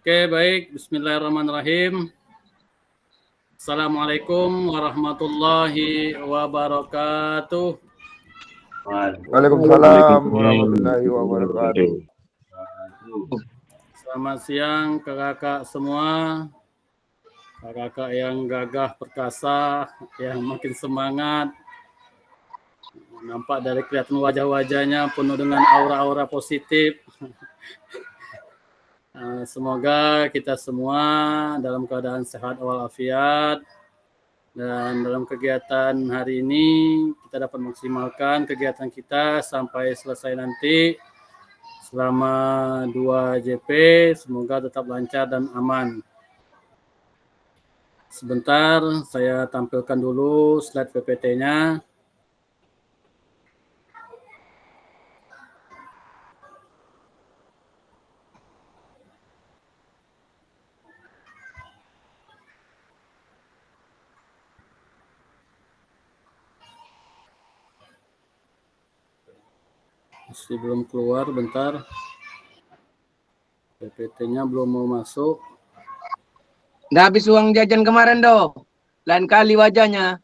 Oke, baik. Bismillahirrahmanirrahim. Assalamualaikum warahmatullahi wabarakatuh. Waalaikumsalam warahmatullahi wabarakatuh. Selamat siang kakak-kakak semua. Kakak-kakak yang gagah perkasa, yang makin semangat. Nampak dari kelihatan wajah-wajahnya penuh dengan aura-aura positif. Semoga kita semua dalam keadaan sehat walafiat. Dan dalam kegiatan hari ini kita dapat maksimalkan kegiatan kita sampai selesai nanti selama 2 JP. Semoga tetap lancar dan aman. Sebentar saya tampilkan dulu slide PPT-nya. Masih belum keluar, bentar. PPT-nya belum mau masuk. Nggak habis uang jajan kemarin doh. Lain kali wajahnya.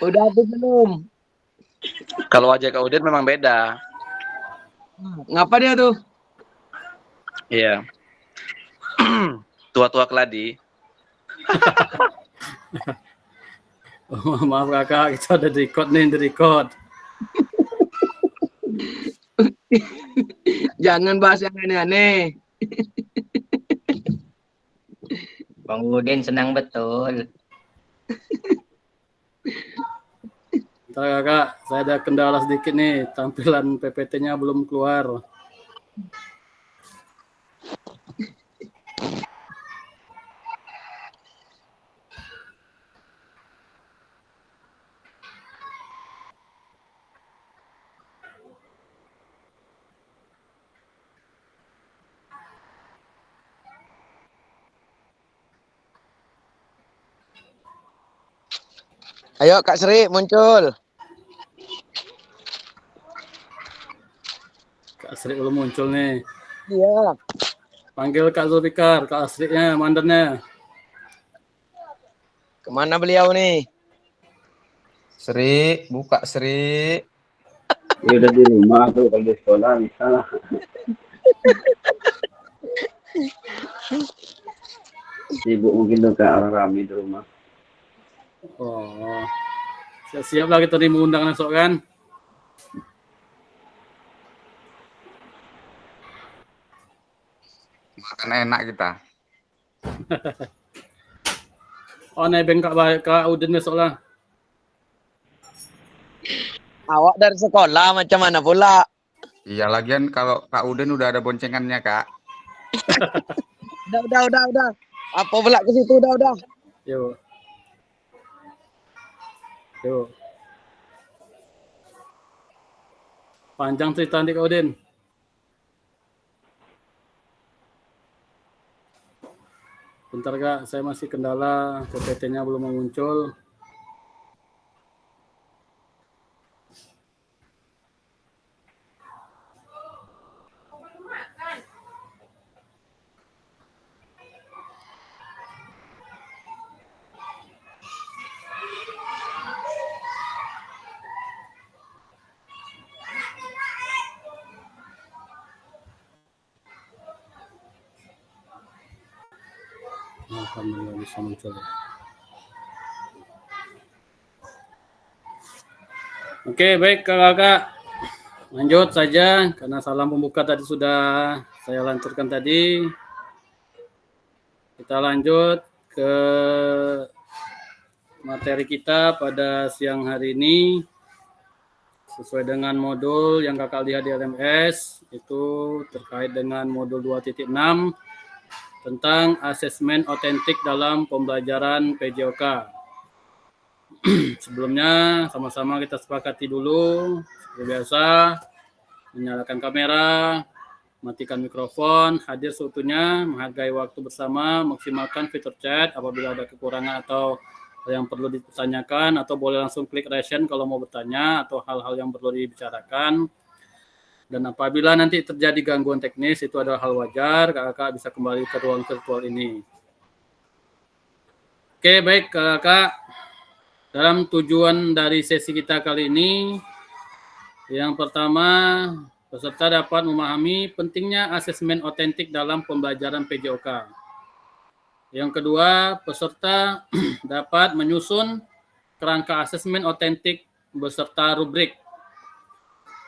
Udah habis belum? Kalau wajah Kak Udin memang beda. Ngapa dia tuh? Iya. Tua-tua keladi. Oh, maaf kakak, kita ada di record. Jangan bahas yang aneh-aneh. Bang Udin senang betul. Bentar kakak, saya ada kendala sedikit nih, tampilan PPT-nya belum keluar. Ayo Kak Sri muncul. Kak Asri belum muncul nih. Iya. Panggil Kak Zulfikar, Kak Asrinya, mandannya. Kemana beliau nih? Sri, buka Sri. Ya udah di rumah tuh, kalau di sekolah bisa. Sibuk mungkin tuh kayak orang rame di rumah. Oh, siap-siap lah kita diundang besok kan. Makan enak kita. Oh, nebeng Kak Udin besok lah. Awak dari sekolah macam mana pula? Iya, lagian kalau Kak Udin udah ada boncengannya, Kak. Udah. Apa pula ke situ udah. Yuk. Panjang cerita nanti Kak Udin. Bentar Kak, saya masih kendala, PPT-nya belum muncul. Alhamdulillah bisa muncul. Oke, baik kakak. Lanjut saja, karena salam pembuka tadi sudah saya lanturkan tadi. Kita lanjut ke materi kita pada siang hari ini. Sesuai dengan modul yang kakak lihat di LMS, itu terkait dengan modul 2.6 tentang asesmen otentik dalam pembelajaran PJOK. Sebelumnya sama-sama kita sepakati dulu seperti biasa, menyalakan kamera, matikan mikrofon, hadir seutuhnya, menghargai waktu bersama, maksimalkan fitur chat apabila ada kekurangan atau yang perlu ditanyakan, atau boleh langsung klik raise hand kalau mau bertanya atau hal-hal yang perlu dibicarakan. Dan apabila nanti terjadi gangguan teknis, itu adalah hal wajar, kakak bisa kembali ke ruang virtual ini. Oke, baik kakak. Dalam tujuan dari sesi kita kali ini, yang pertama, peserta dapat memahami pentingnya asesmen otentik dalam pembelajaran PJOK. Yang kedua, peserta dapat menyusun kerangka asesmen otentik beserta rubrik.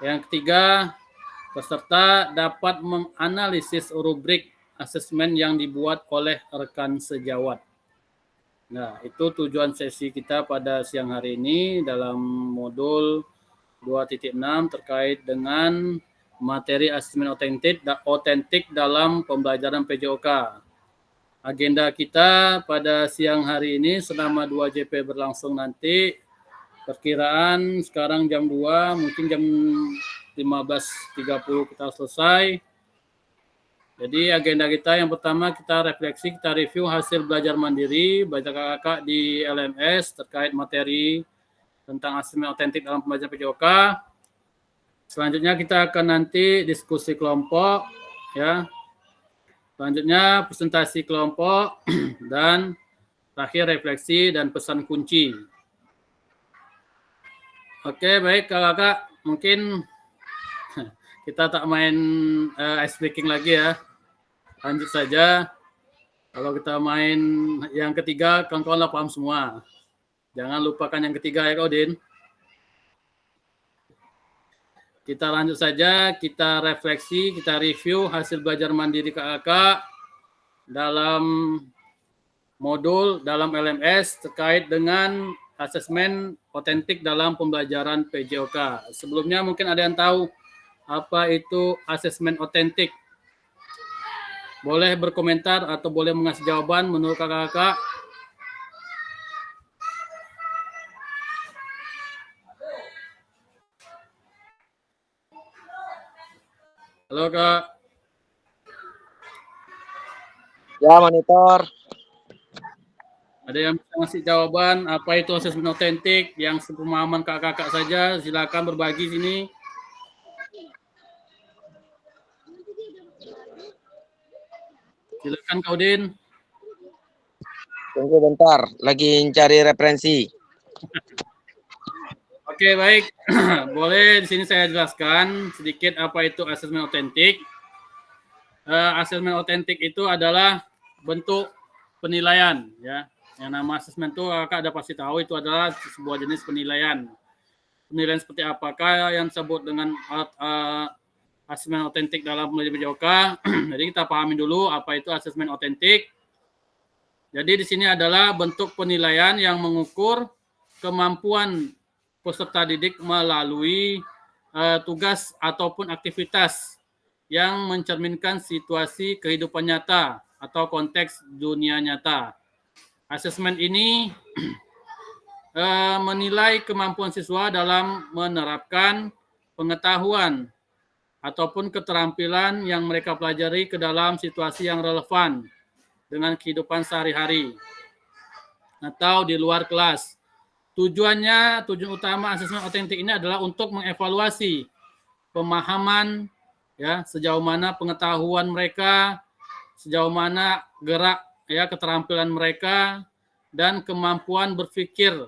Yang ketiga, peserta dapat menganalisis rubrik asesmen yang dibuat oleh rekan sejawat. Nah, itu tujuan sesi kita pada siang hari ini dalam modul 2.6 terkait dengan materi asesmen otentik dalam pembelajaran PJOK. Agenda kita pada siang hari ini selama 2 JP berlangsung nanti, perkiraan sekarang jam 2, mungkin jam 15.30 kita selesai. Jadi agenda kita yang pertama kita refleksi, kita review hasil belajar mandiri baca kakak di LMS terkait materi tentang asesmen otentik dalam pembelajaran PJOK. Selanjutnya kita akan nanti diskusi kelompok, ya. Selanjutnya presentasi kelompok dan terakhir refleksi dan pesan kunci. Oke, baik kakak, mungkin kita tak main ice breaking lagi ya. Lanjut saja. Kalau kita main yang ketiga, kawan-kawan paham semua. Jangan lupakan yang ketiga ya, Kak Udin. Kita lanjut saja, kita refleksi, kita review hasil belajar mandiri kakak dalam modul dalam LMS terkait dengan asesmen otentik dalam pembelajaran PJOK. Sebelumnya mungkin ada yang tahu apa itu asesmen otentik. Boleh berkomentar atau boleh mengasih jawaban menurut kakak-kakak. Halo Kak. Ya, monitor. Ada yang bisa ngasih jawaban apa itu asesmen otentik yang sepemahaman kakak-kakak saja, silakan berbagi sini. Silakan Kak Udin. Tunggu bentar, lagi cari referensi. Oke, baik. Boleh di sini saya jelaskan sedikit apa itu asesmen otentik. Asesmen otentik itu adalah bentuk penilaian, ya. Yang nama asesmen itu kakak ada pasti tahu itu adalah sebuah jenis penilaian. Penilaian seperti apakah yang disebut dengan asesmen otentik dalam pembelajaran PJOK. Jadi kita pahami dulu apa itu asesmen otentik. Jadi di sini adalah bentuk penilaian yang mengukur kemampuan peserta didik melalui tugas ataupun aktivitas yang mencerminkan situasi kehidupan nyata atau konteks dunia nyata. Asesmen ini menilai kemampuan siswa dalam menerapkan pengetahuan ataupun keterampilan yang mereka pelajari ke dalam situasi yang relevan dengan kehidupan sehari-hari atau di luar kelas. Tujuan utama asesmen otentik ini adalah untuk mengevaluasi pemahaman, ya, sejauh mana pengetahuan mereka, sejauh mana gerak, ya, keterampilan mereka dan kemampuan berpikir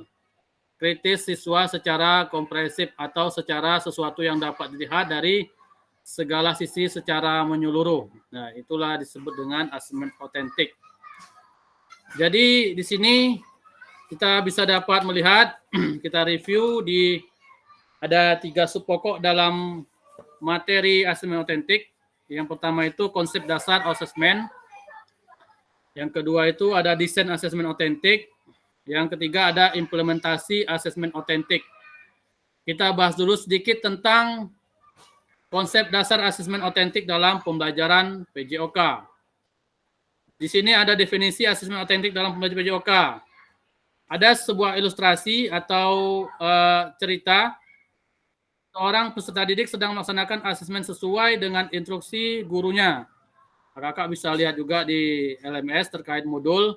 kritis siswa secara komprehensif atau secara sesuatu yang dapat dilihat dari segala sisi secara menyeluruh. Nah, itulah disebut dengan asesmen otentik. Jadi di sini kita bisa dapat melihat, kita review ada 3 sub pokok dalam materi asesmen otentik. Yang pertama itu konsep dasar asesmen. Yang kedua itu ada desain asesmen otentik. Yang ketiga ada implementasi asesmen otentik. Kita bahas dulu sedikit tentang konsep dasar asesmen otentik dalam pembelajaran PJOK. Di sini ada definisi asesmen otentik dalam pembelajaran PJOK. Ada sebuah ilustrasi atau cerita seorang peserta didik sedang melaksanakan asesmen sesuai dengan instruksi gurunya. Kakak bisa lihat juga di LMS terkait modul,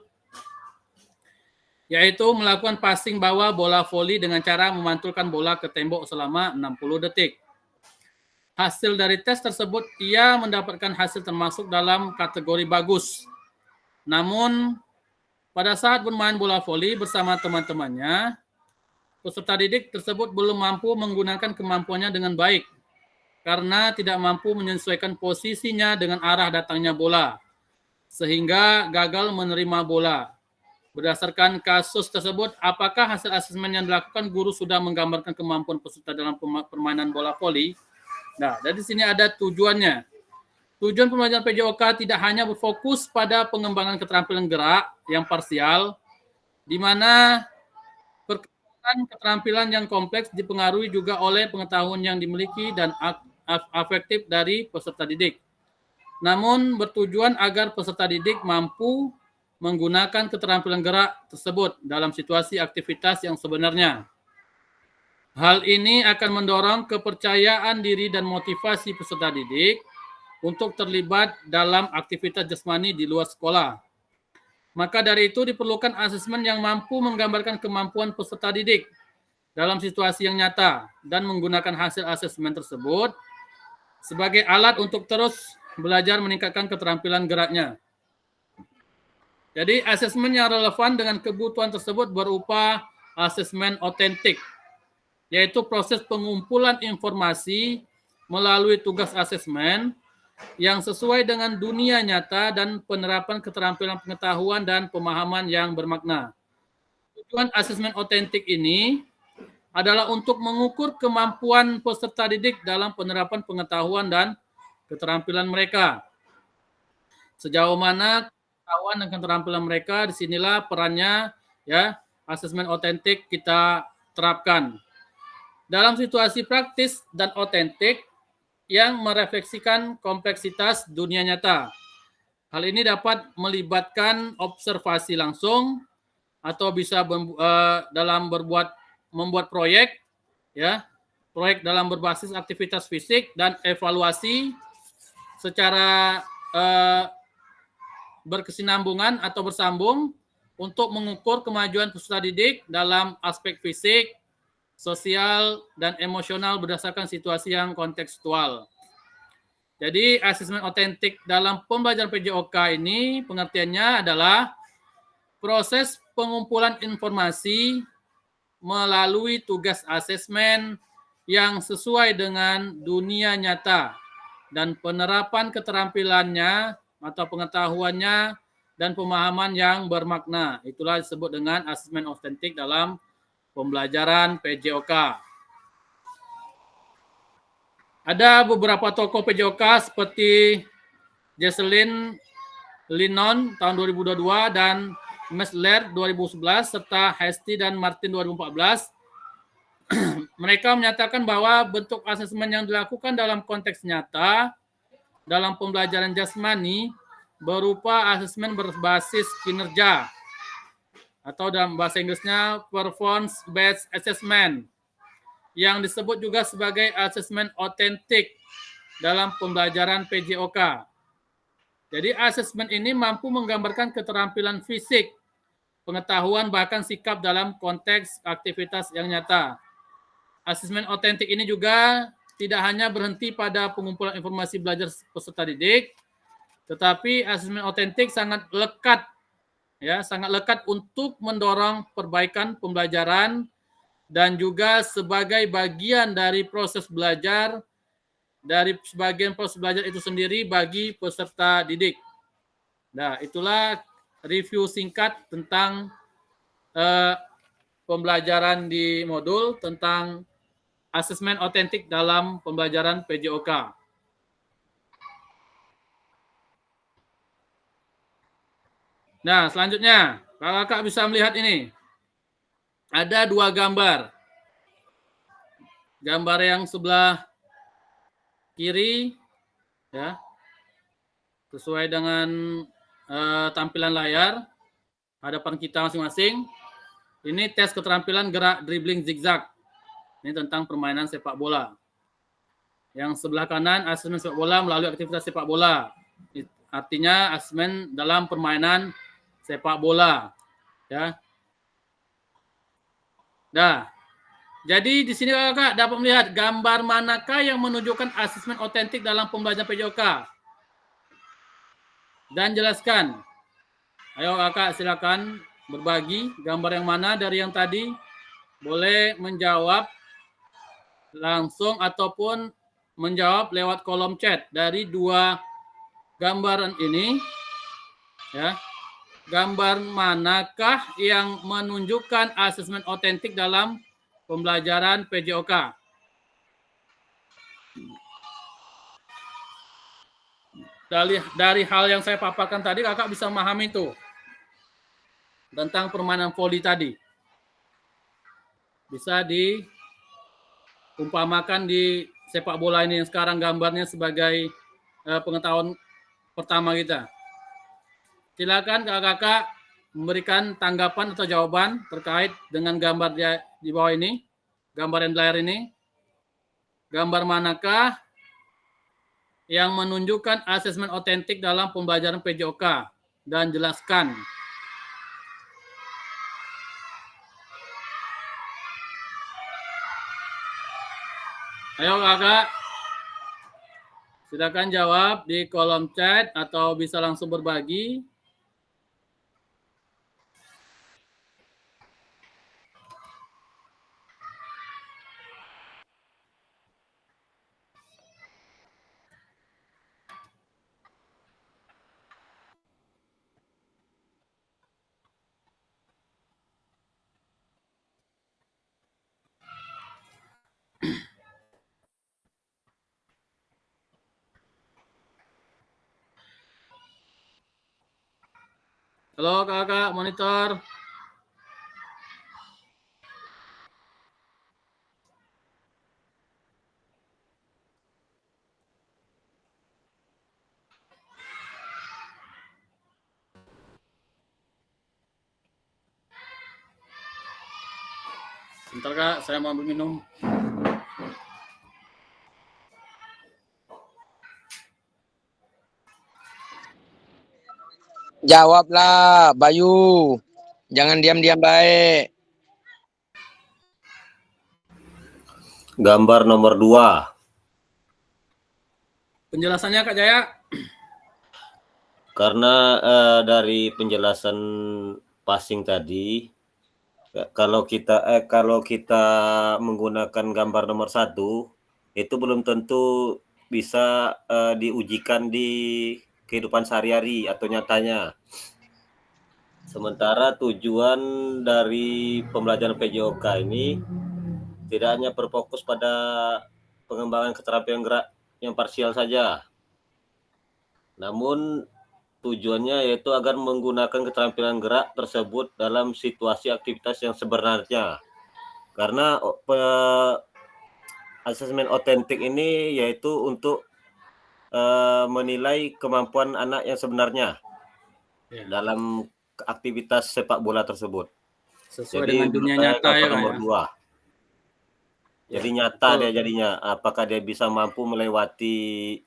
yaitu melakukan passing bawah bola voli dengan cara memantulkan bola ke tembok selama 60 detik. hasil dari tes tersebut ia mendapatkan hasil termasuk dalam kategori bagus. Namun pada saat bermain bola voli bersama teman-temannya, peserta didik tersebut belum mampu menggunakan kemampuannya dengan baik karena tidak mampu menyesuaikan posisinya dengan arah datangnya bola, sehingga gagal menerima bola. Berdasarkan kasus tersebut, apakah hasil asesmen yang dilakukan guru sudah menggambarkan kemampuan peserta dalam permainan bola voli? Nah, dari sini ada tujuannya. Tujuan pembelajaran PJOK tidak hanya berfokus pada pengembangan keterampilan gerak yang parsial, di mana perkembangan keterampilan yang kompleks dipengaruhi juga oleh pengetahuan yang dimiliki dan afektif dari peserta didik. Namun bertujuan agar peserta didik mampu menggunakan keterampilan gerak tersebut dalam situasi aktivitas yang sebenarnya. Hal ini akan mendorong kepercayaan diri dan motivasi peserta didik untuk terlibat dalam aktivitas jasmani di luar sekolah. Maka dari itu diperlukan asesmen yang mampu menggambarkan kemampuan peserta didik dalam situasi yang nyata dan menggunakan hasil asesmen tersebut sebagai alat untuk terus belajar meningkatkan keterampilan geraknya. Jadi asesmen yang relevan dengan kebutuhan tersebut berupa asesmen otentik, yaitu proses pengumpulan informasi melalui tugas asesmen yang sesuai dengan dunia nyata dan penerapan keterampilan pengetahuan dan pemahaman yang bermakna. Tujuan asesmen otentik ini adalah untuk mengukur kemampuan peserta didik dalam penerapan pengetahuan dan keterampilan mereka. Sejauh mana pengetahuan dan keterampilan mereka, disinilah perannya ya asesmen otentik kita terapkan. Dalam situasi praktis dan otentik yang merefleksikan kompleksitas dunia nyata. Hal ini dapat melibatkan observasi langsung atau bisa dalam membuat proyek, ya, proyek dalam berbasis aktivitas fisik dan evaluasi secara berkesinambungan atau bersambung untuk mengukur kemajuan peserta didik dalam aspek fisik, sosial, dan emosional berdasarkan situasi yang kontekstual. Jadi asesmen otentik dalam pembelajaran PJOK ini pengertiannya adalah proses pengumpulan informasi melalui tugas asesmen yang sesuai dengan dunia nyata dan penerapan keterampilannya atau pengetahuannya dan pemahaman yang bermakna. Itulah disebut dengan asesmen otentik dalam pembelajaran PJOK. Ada beberapa tokoh PJOK seperti Jesselyn Linon tahun 2022 dan Mesler 2011 serta Hesti dan Martin 2014. Mereka menyatakan bahwa bentuk asesmen yang dilakukan dalam konteks nyata dalam pembelajaran jasmani berupa asesmen berbasis kinerja atau dalam bahasa Inggrisnya performance-based assessment yang disebut juga sebagai asesmen otentik dalam pembelajaran PJOK. Jadi asesmen ini mampu menggambarkan keterampilan fisik, pengetahuan bahkan sikap dalam konteks aktivitas yang nyata. Asesmen otentik ini juga tidak hanya berhenti pada pengumpulan informasi belajar peserta didik, tetapi asesmen otentik sangat lekat untuk mendorong perbaikan pembelajaran dan juga sebagai bagian dari proses belajar, dari sebagian proses belajar itu sendiri bagi peserta didik. Nah, itulah review singkat tentang pembelajaran di modul tentang asesmen otentik dalam pembelajaran PJOK. Nah, selanjutnya, kakak bisa melihat ini. Ada dua gambar. Gambar yang sebelah kiri, ya, sesuai dengan tampilan layar, hadapan kita masing-masing. Ini tes keterampilan gerak dribbling zigzag. Ini tentang permainan sepak bola. Yang sebelah kanan, asesmen sepak bola melalui aktivitas sepak bola. Artinya asesmen dalam permainan sepak bola. Ya. Nah, Jadi di sini kakak dapat melihat gambar manakah yang menunjukkan asesmen otentik dalam pembelajaran PJOK. Dan jelaskan. Ayo kakak silakan berbagi gambar yang mana dari yang tadi. Boleh menjawab langsung ataupun menjawab lewat kolom chat dari dua gambaran ini. Ya. Gambar manakah yang menunjukkan asesmen otentik dalam pembelajaran PJOK. Dari hal yang saya paparkan tadi, kakak bisa memahami itu tentang permainan voli tadi. Bisa diumpamakan di sepak bola ini yang sekarang gambarnya sebagai pengetahuan pertama kita. Silakan kakak-kakak memberikan tanggapan atau jawaban terkait dengan gambar di bawah ini, gambar yang di layar ini. Gambar manakah yang menunjukkan asesmen otentik dalam pembelajaran PJOK dan jelaskan. Ayo kakak, silakan jawab di kolom chat atau bisa langsung berbagi. Halo kakak, monitor. Sebentar kak, saya mau ambil minum. Jawablah, Bayu. Jangan diam-diam baik. Gambar nomor 2. Penjelasannya Kak Jaya. Karena dari penjelasan passing tadi, kalau kita menggunakan gambar nomor 1, itu belum tentu bisa diujikan di kehidupan sehari-hari atau nyatanya. Sementara tujuan dari pembelajaran PJOK ini tidak hanya berfokus pada pengembangan keterampilan gerak yang parsial saja, namun tujuannya yaitu agar menggunakan keterampilan gerak tersebut dalam situasi aktivitas yang sebenarnya. Karena asesmen otentik ini yaitu untuk menilai kemampuan anak yang sebenarnya dalam aktivitas sepak bola tersebut. Sesuai dengan dunia nyata ya Kak. Nomor 2. Jadi nyata dia jadinya, apakah dia bisa mampu melewati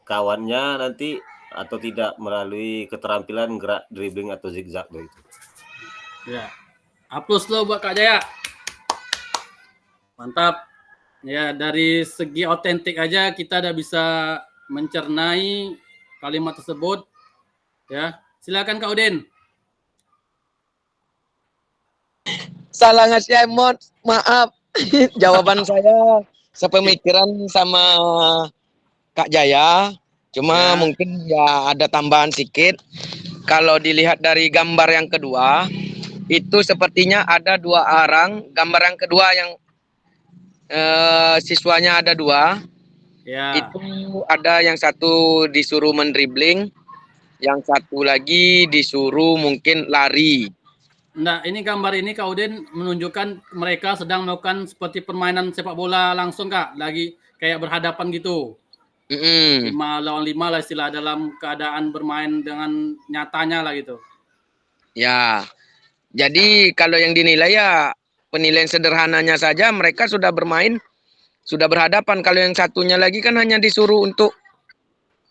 kawannya nanti atau tidak melalui keterampilan gerak dribbling atau zigzag begitu. Ya. Aplaus lo buat Kak Jaya. Mantap. Ya, dari segi otentik aja kita udah bisa mencernai kalimat tersebut. Ya, silakan Kak Udin. Salah ngasih emot, maaf. Jawaban saya sepemikiran sama Kak Jaya. Cuma mungkin ya ada tambahan sedikit. Kalau dilihat dari gambar yang kedua, itu sepertinya ada 2 orang. Gambar yang kedua yang siswanya ada 2. Ya. Itu ada yang satu disuruh mendribling, yang satu lagi disuruh mungkin lari. Nah, ini gambar ini Kak Udin menunjukkan mereka sedang melakukan seperti permainan sepak bola langsung Kak, lagi kayak berhadapan gitu. 5 lawan 5 lah istilah, dalam keadaan bermain dengan nyatanya lah gitu. Ya, jadi kalau yang dinilai ya penilaian sederhananya saja mereka sudah bermain, sudah berhadapan. Kalau yang satunya lagi kan hanya disuruh untuk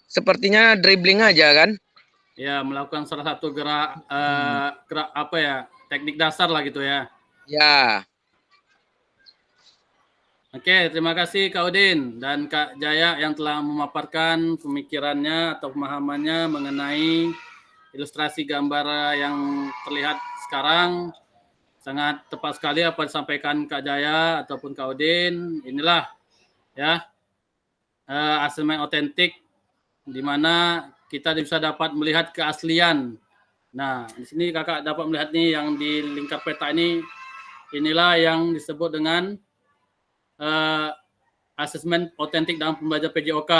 sepertinya dribbling aja kan? Ya, melakukan salah satu gerak gerak apa ya, teknik dasar lah gitu ya. Ya. Oke, terima kasih Kak Udin dan Kak Jaya yang telah memaparkan pemikirannya atau pemahamannya mengenai ilustrasi gambar yang terlihat sekarang. Sangat tepat sekali apa yang disampaikan Kak Jaya ataupun Kak Udin. Inilah ya asesmen otentik di mana kita bisa dapat melihat keaslian. Nah, di sini Kakak dapat melihat nih yang di lingkar peta ini, inilah yang disebut dengan asesmen otentik dalam pembelajaran PJOK.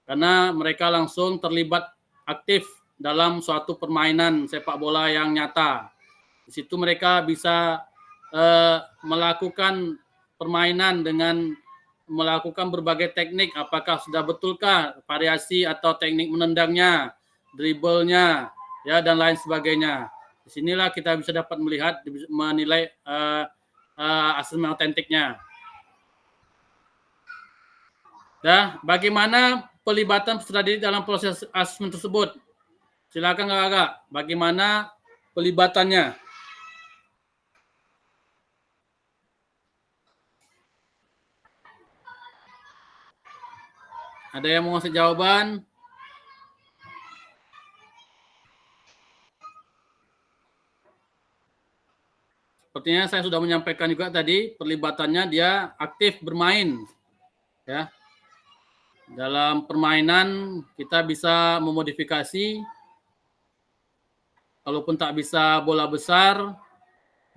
Karena mereka langsung terlibat aktif dalam suatu permainan sepak bola yang nyata. Di situ mereka bisa melakukan permainan dengan melakukan berbagai teknik, apakah sudah betulkah variasi atau teknik menendangnya, dribblenya, ya dan lain sebagainya. Disinilah kita bisa dapat melihat, menilai asesmen otentiknya. Nah, bagaimana pelibatan peserta didik dalam proses asesmen tersebut? Silakan Kakak, bagaimana pelibatannya? Ada yang mau ngasih jawaban? Sepertinya saya sudah menyampaikan juga tadi, perlibatannya dia aktif bermain. Ya. Dalam permainan kita bisa memodifikasi, kalaupun tak bisa bola besar,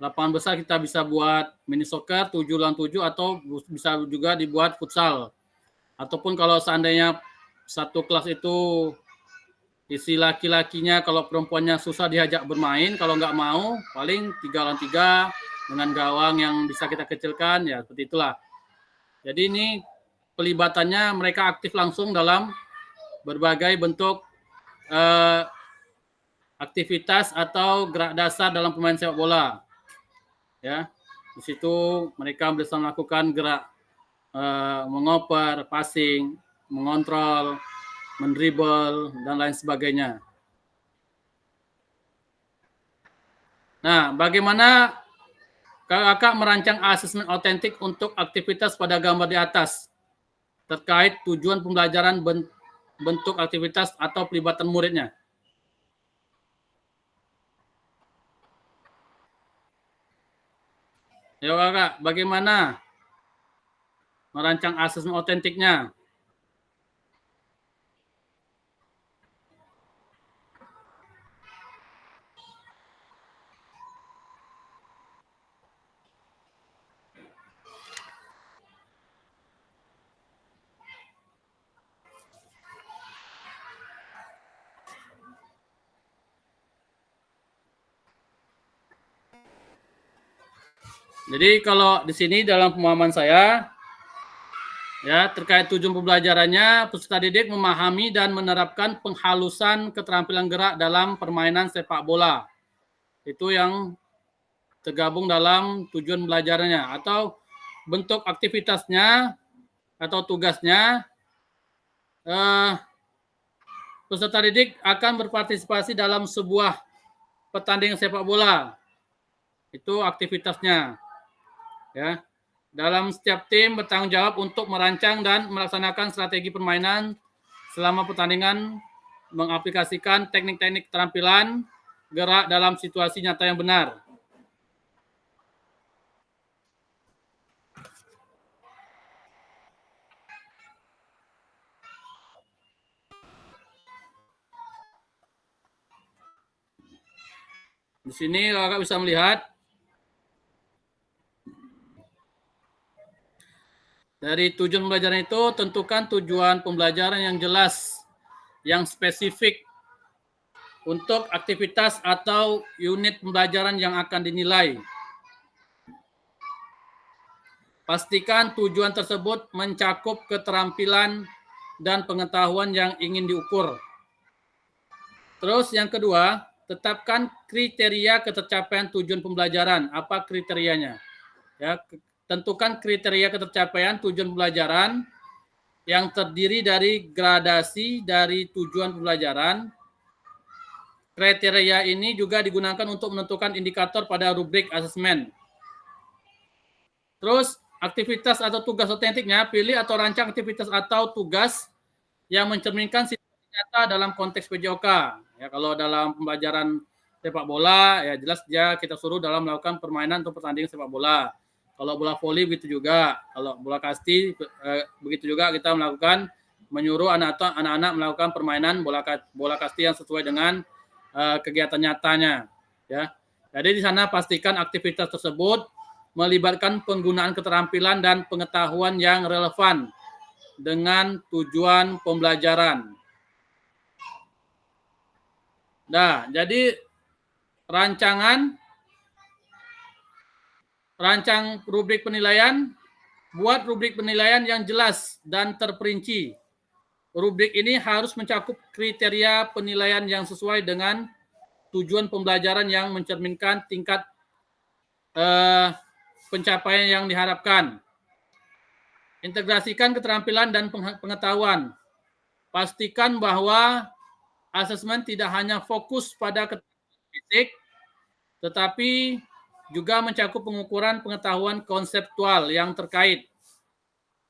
lapangan besar kita bisa buat mini soccer 7x7 atau bisa juga dibuat futsal. Ataupun kalau seandainya satu kelas itu isi laki-lakinya, kalau perempuannya susah diajak bermain, kalau nggak mau paling 3x3 dengan gawang yang bisa kita kecilkan, ya seperti itulah. Jadi ini pelibatannya mereka aktif langsung dalam berbagai bentuk aktivitas atau gerak dasar dalam permainan sepak bola. Ya, di situ mereka bisa melakukan gerak mengoper, passing, mengontrol, mendribble, dan lain sebagainya. Nah, bagaimana Kakak merancang asesmen otentik untuk aktivitas pada gambar di atas terkait tujuan pembelajaran, bentuk aktivitas atau pelibatan muridnya? Ya Kakak, bagaimana merancang asesmen otentiknya? Jadi kalau di sini dalam pemahaman saya, ya terkait tujuan pembelajarannya, peserta didik memahami dan menerapkan penghalusan keterampilan gerak dalam permainan sepak bola. Itu yang tergabung dalam tujuan pembelajarannya, atau bentuk aktivitasnya atau tugasnya. Peserta didik akan berpartisipasi dalam sebuah pertandingan sepak bola. Itu aktivitasnya. Ya, dalam setiap tim bertanggung jawab untuk merancang dan melaksanakan strategi permainan selama pertandingan, mengaplikasikan teknik-teknik keterampilan gerak dalam situasi nyata yang benar. Di sini Kakak bisa melihat dari tujuan pembelajaran itu, tentukan tujuan pembelajaran yang jelas, yang spesifik untuk aktivitas atau unit pembelajaran yang akan dinilai. Pastikan tujuan tersebut mencakup keterampilan dan pengetahuan yang ingin diukur. Terus yang kedua, tetapkan kriteria ketercapaian tujuan pembelajaran. Apa kriterianya? Ya, tentukan kriteria ketercapaian tujuan pembelajaran yang terdiri dari gradasi dari tujuan pembelajaran. Kriteria ini juga digunakan untuk menentukan indikator pada rubrik asesmen. Terus aktivitas atau tugas otentiknya, pilih atau rancang aktivitas atau tugas yang mencerminkan situasi nyata dalam konteks PJOK. Ya, kalau dalam pembelajaran sepak bola, ya jelas kita suruh dalam melakukan permainan atau pertandingan sepak bola. Kalau bola voli begitu juga. Kalau bola kasti begitu juga kita melakukan menyuruh anak-anak melakukan permainan bola kasti yang sesuai dengan kegiatan nyatanya. Ya, jadi di sana pastikan aktivitas tersebut melibatkan penggunaan keterampilan dan pengetahuan yang relevan dengan tujuan pembelajaran. Nah, jadi rancang rubrik penilaian, buat rubrik penilaian yang jelas dan terperinci. Rubrik ini harus mencakup kriteria penilaian yang sesuai dengan tujuan pembelajaran yang mencerminkan tingkat pencapaian yang diharapkan. Integrasikan keterampilan dan pengetahuan. Pastikan bahwa asesmen tidak hanya fokus pada keterampilan fisik, tetapi juga mencakup pengukuran pengetahuan konseptual yang terkait.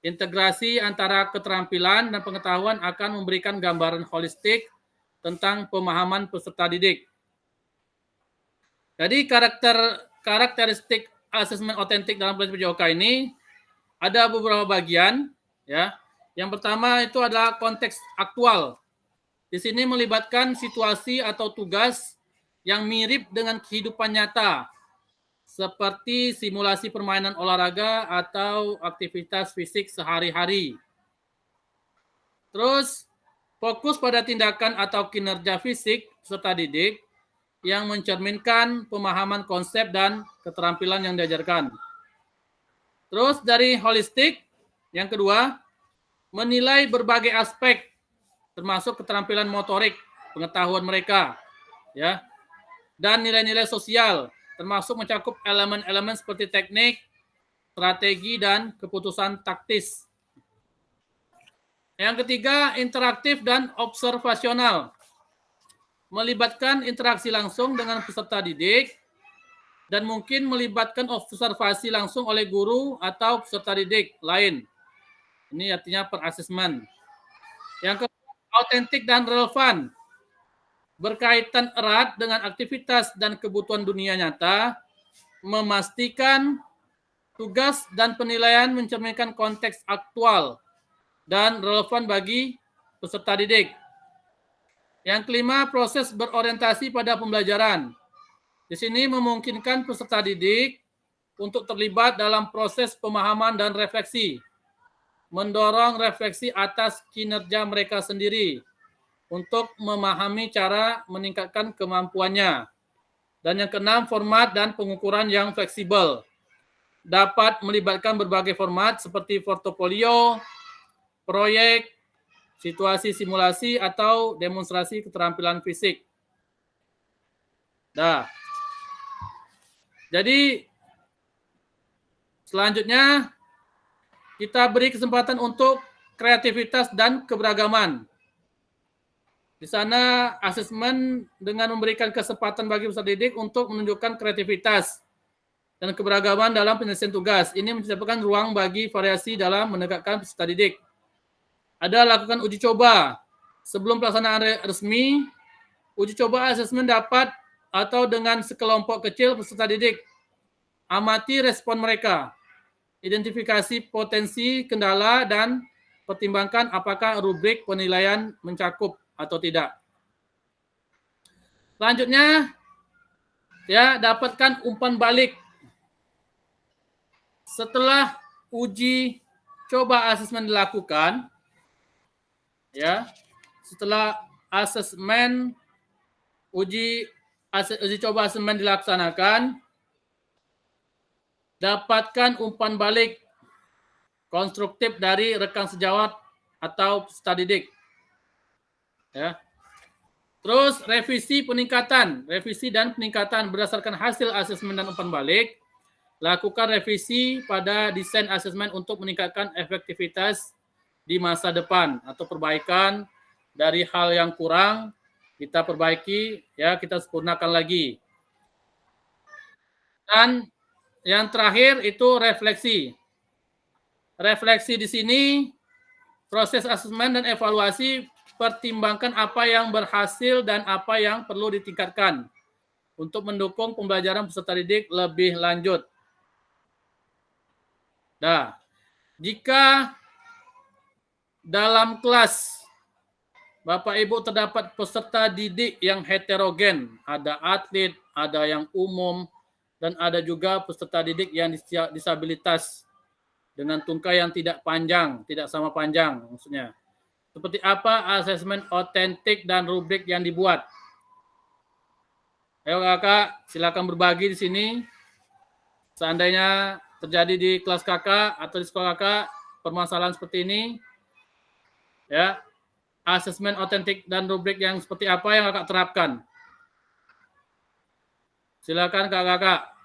Integrasi antara keterampilan dan pengetahuan akan memberikan gambaran holistik tentang pemahaman peserta didik. Jadi karakteristik asesmen otentik dalam PJOK ini ada beberapa bagian, ya. Yang pertama itu adalah konteks aktual. Di sini melibatkan situasi atau tugas yang mirip dengan kehidupan nyata, seperti simulasi permainan olahraga atau aktivitas fisik sehari-hari. Terus fokus pada tindakan atau kinerja fisik peserta didik yang mencerminkan pemahaman konsep dan keterampilan yang diajarkan. Terus dari holistik, yang kedua, menilai berbagai aspek, termasuk keterampilan motorik, pengetahuan mereka, ya, dan nilai-nilai sosial, termasuk mencakup elemen-elemen seperti teknik, strategi, dan keputusan taktis. Yang ketiga, interaktif dan observasional. Melibatkan interaksi langsung dengan peserta didik dan mungkin melibatkan observasi langsung oleh guru atau peserta didik lain. Ini artinya per asesmen. Yang kedua, autentik dan relevan. Berkaitan erat dengan aktivitas dan kebutuhan dunia nyata, memastikan tugas dan penilaian mencerminkan konteks aktual dan relevan bagi peserta didik. Yang kelima, proses berorientasi pada pembelajaran. Di sini memungkinkan peserta didik untuk terlibat dalam proses pemahaman dan refleksi, mendorong refleksi atas kinerja mereka sendiri untuk memahami cara meningkatkan kemampuannya. Dan yang keenam, format dan pengukuran yang fleksibel. Dapat melibatkan berbagai format seperti portofolio, proyek, situasi simulasi, atau demonstrasi keterampilan fisik. Dah. Jadi, selanjutnya kita beri kesempatan untuk kreativitas dan keberagaman. Di sana asesmen dengan memberikan kesempatan bagi peserta didik untuk menunjukkan kreativitas dan keberagaman dalam penyelesaian tugas. Ini menciptakan ruang bagi variasi dalam menegakkan peserta didik. Ada lakukan uji coba. Sebelum pelaksanaan resmi, uji coba asesmen dapat atau dengan sekelompok kecil peserta didik. Amati respon mereka. Identifikasi potensi, kendala, dan pertimbangkan apakah rubrik penilaian mencakup atau tidak. Selanjutnya, ya, dapatkan umpan balik. Setelah uji coba asesmen dilakukan, ya, setelah asesmen uji coba asesmen dilaksanakan, dapatkan umpan balik konstruktif dari rekan sejawat atau peserta didik. Ya. Terus revisi dan peningkatan berdasarkan hasil asesmen dan umpan balik. Lakukan revisi pada desain asesmen untuk meningkatkan efektivitas di masa depan atau perbaikan dari hal yang kurang kita perbaiki, ya, kita sempurnakan lagi. Dan yang terakhir itu refleksi. refleksi di sini, proses asesmen dan evaluasi, pertimbangkan apa yang berhasil dan apa yang perlu ditingkatkan untuk mendukung pembelajaran peserta didik lebih lanjut. Nah, jika dalam kelas Bapak Ibu terdapat peserta didik yang heterogen, ada atlet, ada yang umum, dan ada juga peserta didik yang disabilitas dengan tungkai yang tidak panjang, tidak sama panjang maksudnya. Seperti apa asesmen otentik dan rubrik yang dibuat? Ayo kakak, silakan berbagi di sini. Seandainya terjadi di kelas kakak atau di sekolah kakak permasalahan seperti ini, ya, asesmen otentik dan rubrik yang seperti apa yang kakak terapkan? Silakan kakak.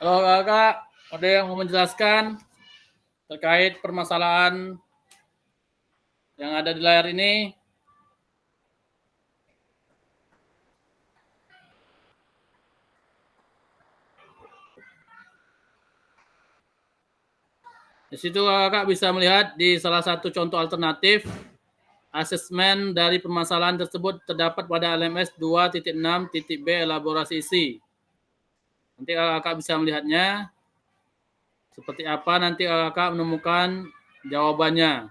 Halo kakak, ada yang mau menjelaskan terkait permasalahan yang ada di layar ini? Di situ kakak bisa melihat di salah satu contoh alternatif asesmen dari permasalahan tersebut terdapat pada LMS 2.6.b elaborasi isi. Nanti kakak bisa melihatnya seperti apa, nanti kakak menemukan jawabannya.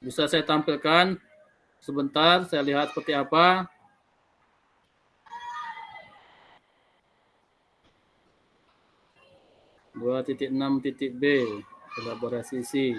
Bisa saya tampilkan sebentar, saya lihat seperti apa. Dua titik enam titik B elaborasi isi.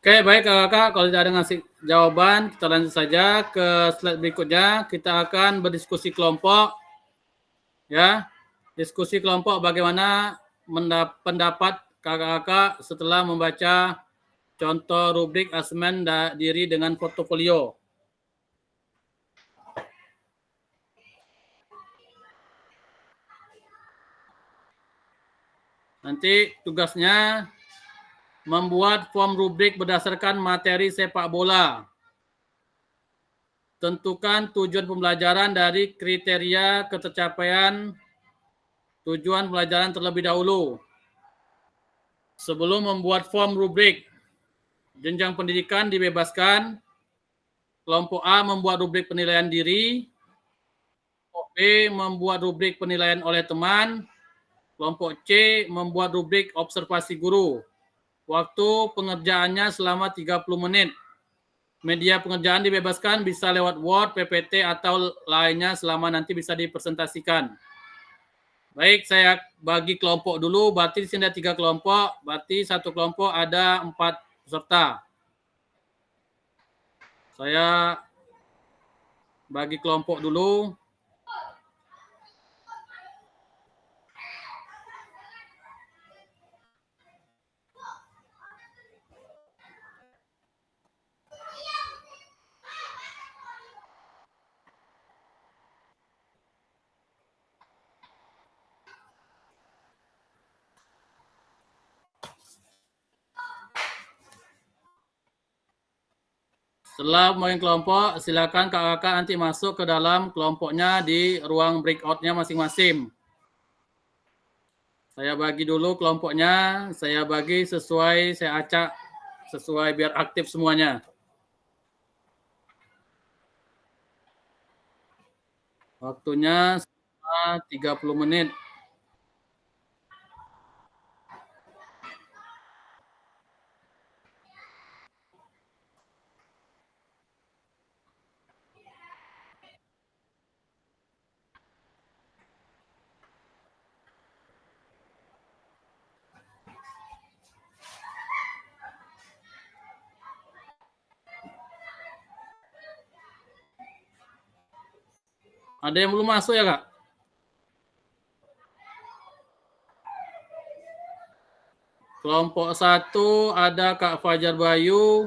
Oke, baik kakak-kakak. Kalau tidak ada ngasih jawaban, kita lanjut saja ke slide berikutnya. Kita akan berdiskusi kelompok. Ya, diskusi kelompok bagaimana pendapat kakak-kakak setelah membaca contoh rubrik asesmen diri dengan portofolio. Nanti tugasnya membuat form rubrik berdasarkan materi sepak bola. Tentukan tujuan pembelajaran dari kriteria ketercapaian tujuan pelajaran terlebih dahulu. Sebelum membuat form rubrik, jenjang pendidikan dibebaskan. Kelompok A membuat rubrik penilaian diri. Kelompok B membuat rubrik penilaian oleh teman. Kelompok C membuat rubrik observasi guru. Waktu pengerjaannya selama 30 menit. Media pengerjaan dibebaskan bisa lewat Word, PPT, atau lainnya selama nanti bisa dipresentasikan. Baik, saya bagi kelompok dulu. Berarti di sini ada 3 kelompok. Berarti satu kelompok ada 4 peserta. Saya bagi kelompok dulu. Setelah membagikan kelompok, silakan kakak-kakak nanti masuk ke dalam kelompoknya di ruang breakout-nya masing-masing. Saya bagi dulu kelompoknya, saya bagi sesuai, saya acak sesuai biar aktif semuanya. Waktunya 30 menit. Ada yang belum masuk ya, Kak? Kelompok 1 ada Kak Fajar Bayu,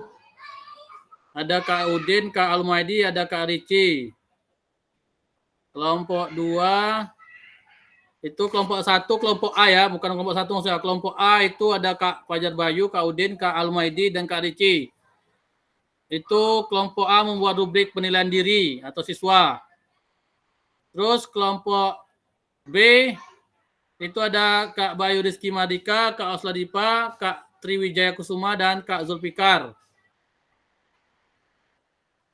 ada Kak Udin, Kak Almaidi, ada Kak Ricci. Kelompok 2 itu kelompok 1, kelompok A ya, bukan kelompok 1 maksudnya. Kelompok A itu ada Kak Fajar Bayu, Kak Udin, Kak Almaidi, dan Kak Ricci. Itu kelompok A membuat rubrik penilaian diri atau siswa. Terus kelompok B itu ada Kak Bayu Rizky Madika, Kak Osladipa, Kak Triwijaya Kusuma, dan Kak Zulfikar.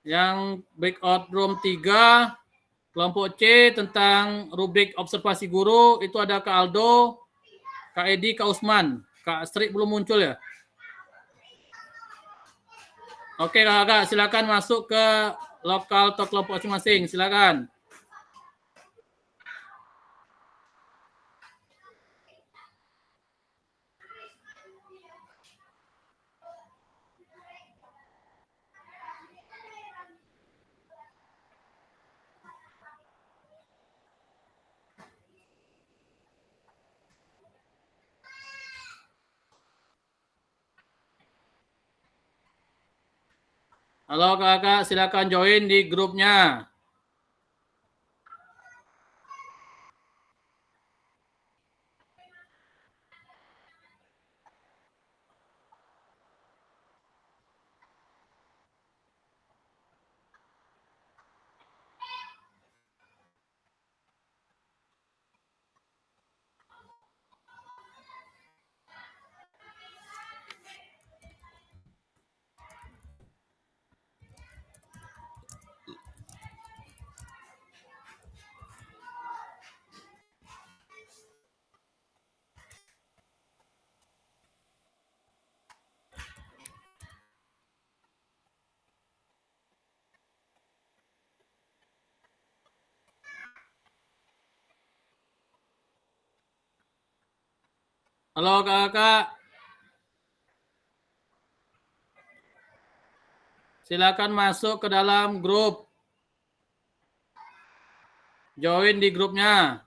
Yang breakout room 3, kelompok C tentang rubrik observasi guru, itu ada Kak Aldo, Kak Edi, Kak Usman. Kak Strik belum muncul ya? Oke kakak, silakan masuk ke lokal atau kelompok masing-masing, silakan. Halo kakak, silakan join di grupnya. Halo kakak. Silakan masuk ke dalam grup. Join di grupnya.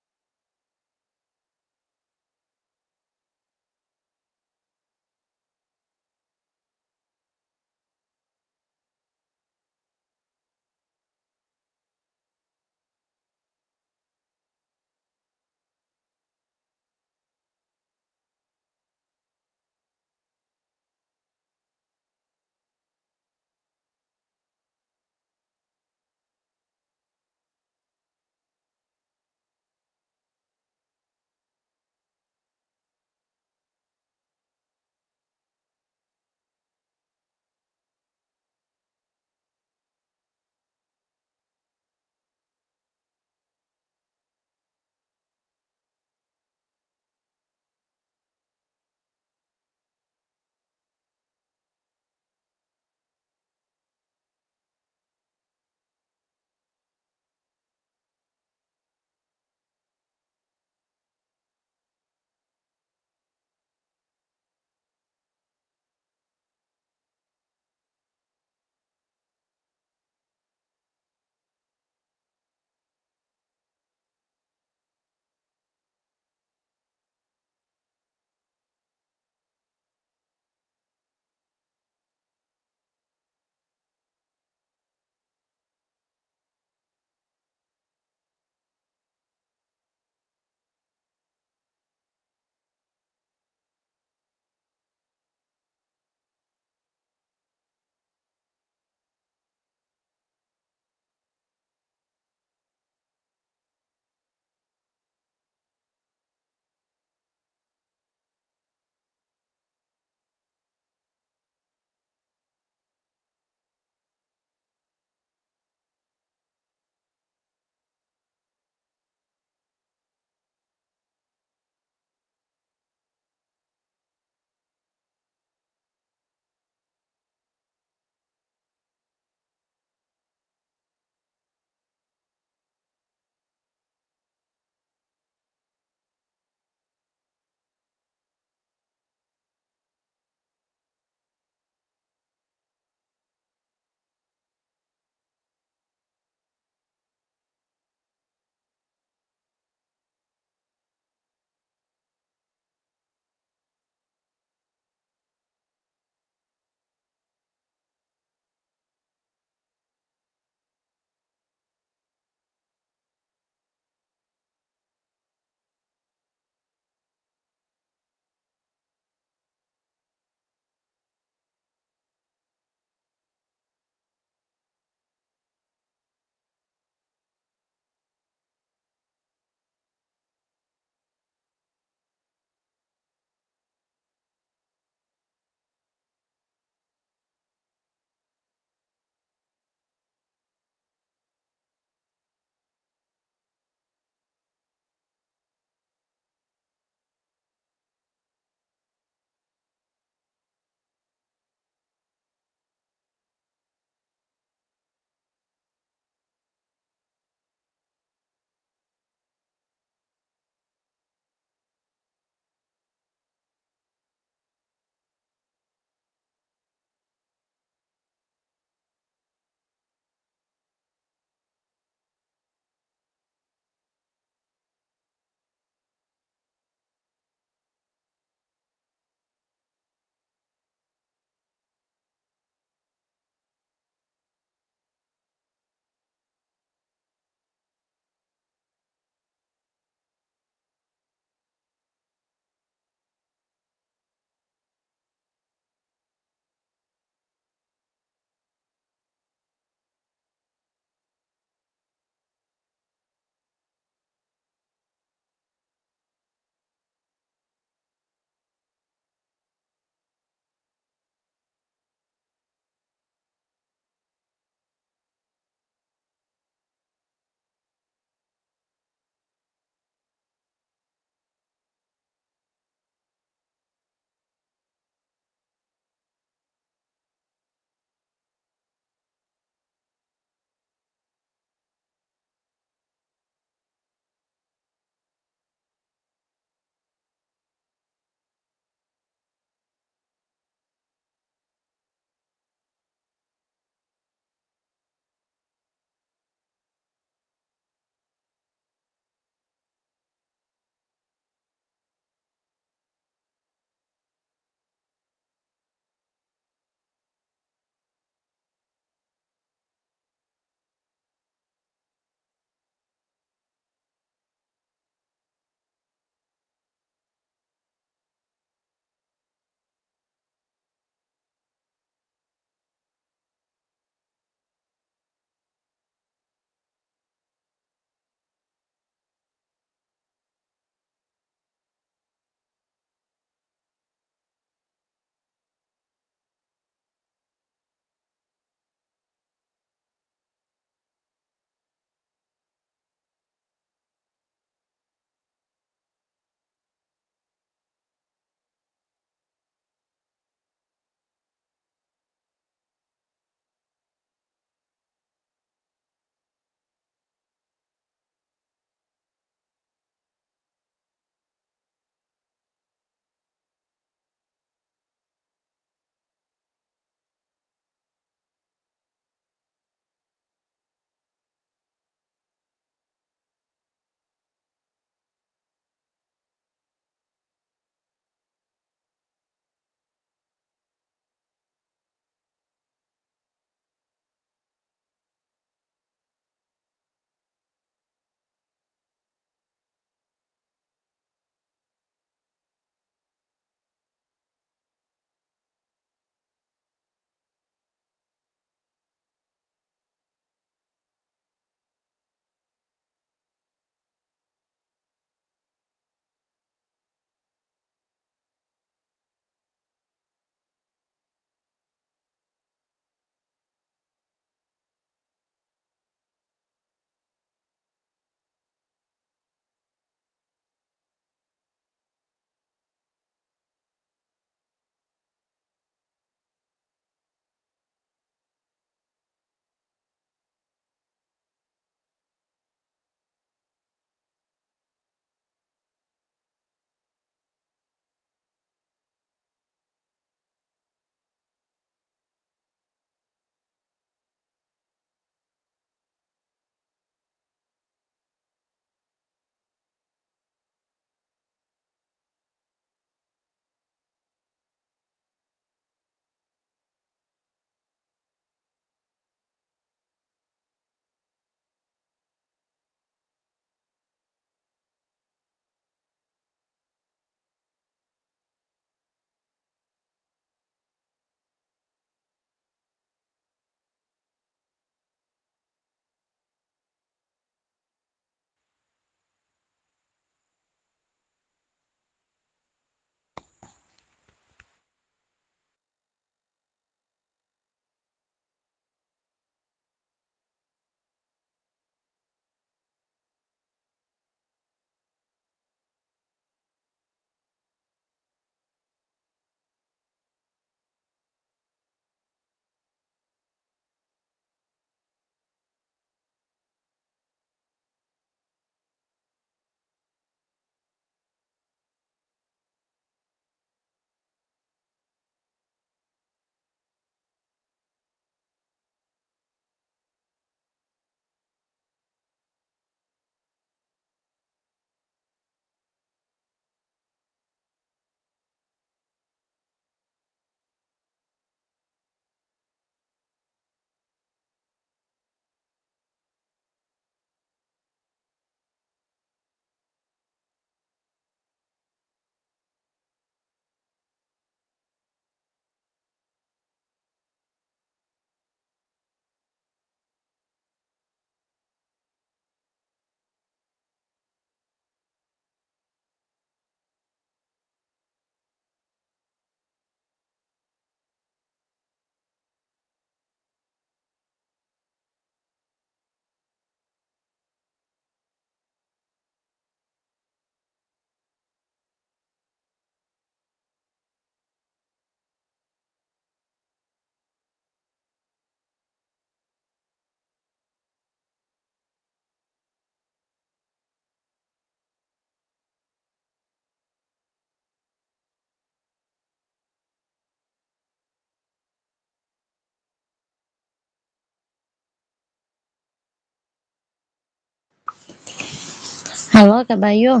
Halo Kak Bayu.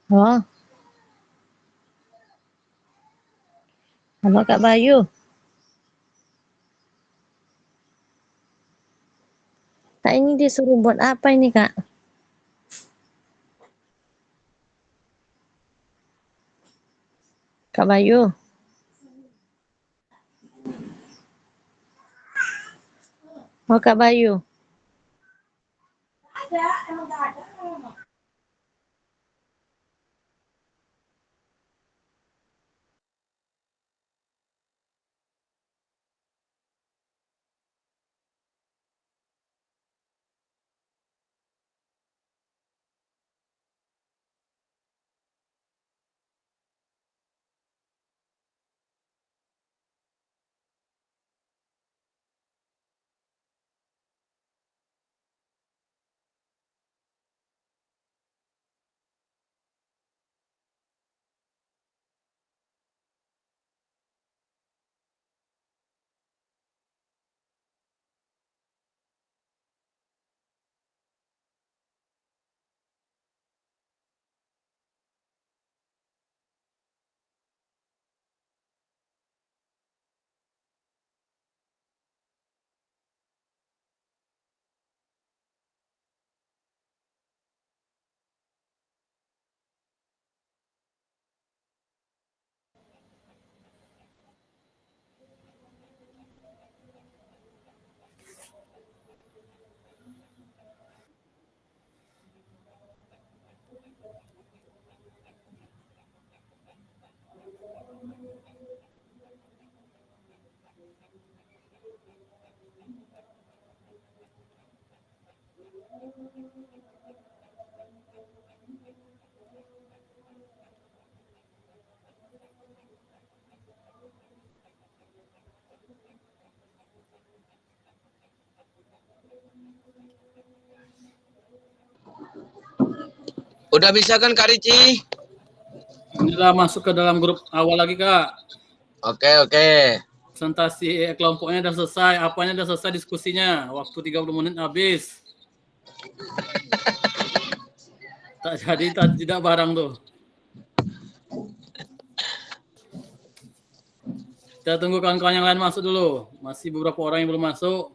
Halo. Halo Kak Bayu. Kak ini disuruh buat apa ini Kak? Kak Bayu. Oh Kak Bayu. Udah bisa kan Kak Rici? Inilah masuk ke dalam grup awal lagi Kak. Oke. Presentasi kelompoknya udah selesai, apanya udah selesai diskusinya. Waktu 30 menit habis. Tak jadi tidak barang tuh. Kita tunggu kawan-kawan yang lain masuk dulu. Masih beberapa orang yang belum masuk.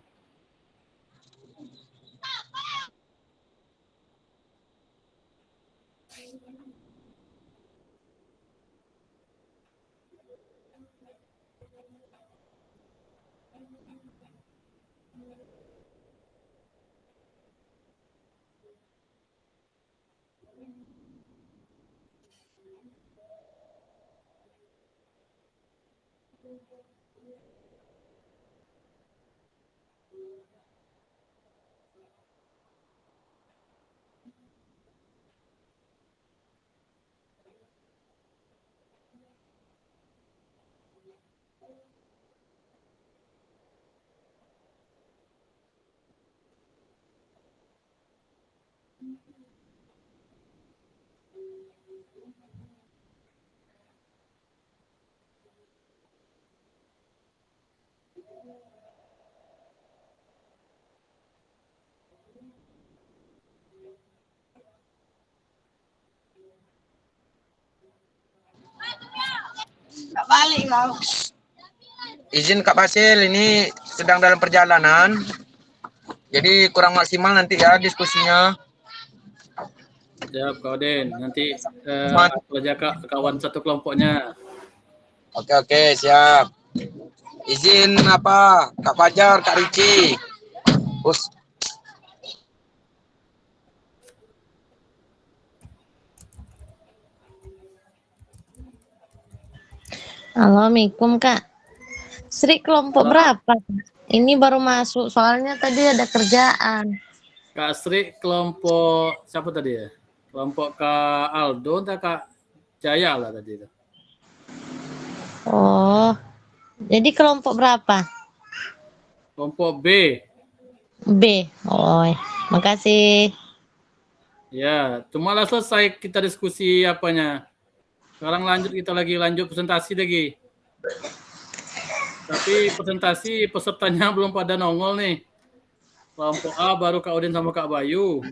Izin Kak Basil, ini sedang dalam perjalanan. Jadi kurang maksimal nanti ya diskusinya. Siap Kak Odin. Nanti aja kawan satu kelompoknya. Oke, siap. Izin Kak Fajar, Kak Rici. Assalamualaikum Kak. Sri kelompok berapa? Ini baru masuk, soalnya tadi ada kerjaan. Kak Sri kelompok siapa tadi ya? Kelompok Kak Aldo atau Kak Jaya lah tadi itu. Oh, jadi kelompok berapa? Kelompok B. B. Oh, makasih. Ya, cumalah selesai kita diskusi apanya. Sekarang kita lanjut presentasi lagi. Tapi presentasi pesertanya belum pada nongol nih. Kelompok A baru Kak Odin sama Kak Bayu.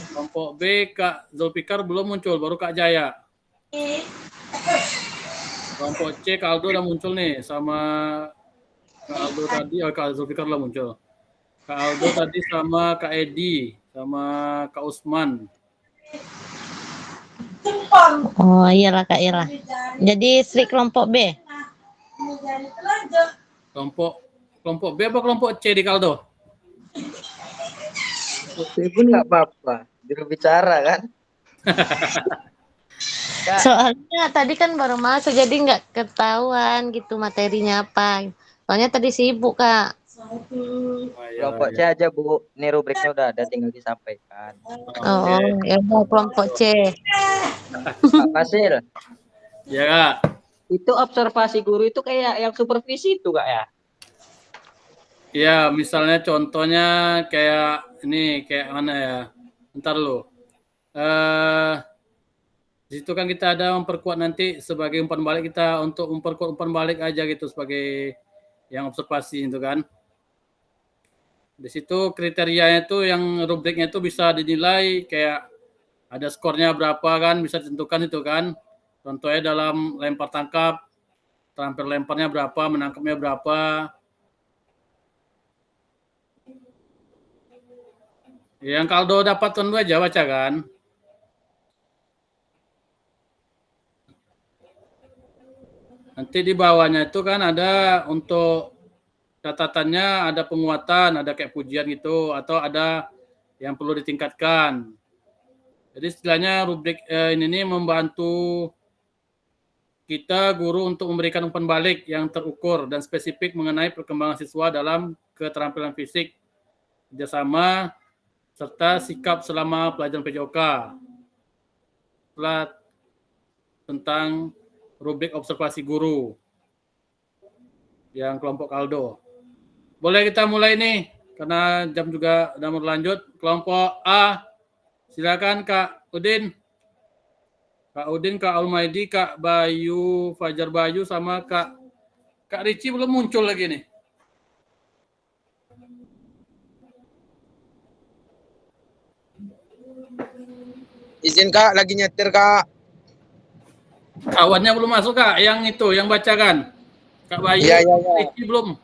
Kelompok B, Kak Zulfikar belum muncul, baru Kak Jaya. Kelompok C, Kak Aldo udah muncul nih, sama Kak Aldo tadi, Kak Zulfikar udah muncul. Kak Aldo tadi sama Kak Edi, sama Kak Usman. Oh iyalah Kak Ira. Jadi Sri kelompok B. Kelompok B apa kelompok C di Kaldo? Itu pun nggak apa-apa. Juru bicara kan. Soalnya tadi kan baru masuk jadi nggak ketahuan gitu materinya apa. Soalnya tadi sibuk Kak. Kelompok C aja Bu. Ini rubriknya udah ada, tinggal disampaikan. Oh ya udah kelompok C. Pak Fasil, Ya Kak. itu observasi guru itu kayak yang supervisi itu Kak ya? Ya misalnya contohnya kayak ini, kayak mana ya? Ntar lu. Di situ kan kita ada memperkuat nanti sebagai umpan balik, kita untuk memperkuat umpan balik aja gitu sebagai yang observasi itu kan. Di situ kriterianya itu yang rubriknya itu bisa dinilai kayak ada skornya berapa kan, bisa ditentukan itu kan. Contohnya dalam lempar tangkap, terampil lemparnya berapa, menangkapnya berapa. Yang Kaldo dapat tuan aja baca kan. Nanti di bawahnya itu kan ada untuk catatannya, ada penguatan, ada kayak pujian gitu, atau ada yang perlu ditingkatkan. Jadi istilahnya rubrik ini membantu kita guru untuk memberikan umpan balik yang terukur dan spesifik mengenai perkembangan siswa dalam keterampilan fisik, kerjasama, serta sikap selama pelajaran PJOK. Setelah tentang rubrik observasi guru yang kelompok Kaldo. Boleh kita mulai nih, karena jam juga udah mau lanjut. Kelompok A, silakan Kak Udin. Kak Udin, Kak Almaidi, Kak Bayu, Fajar Bayu, sama Kak Ricci belum muncul lagi nih. Izin Kak, lagi nyetir Kak. Kawannya belum masuk Kak, yang itu, yang bacakan. Kak Bayu, Iya. Ricci belum.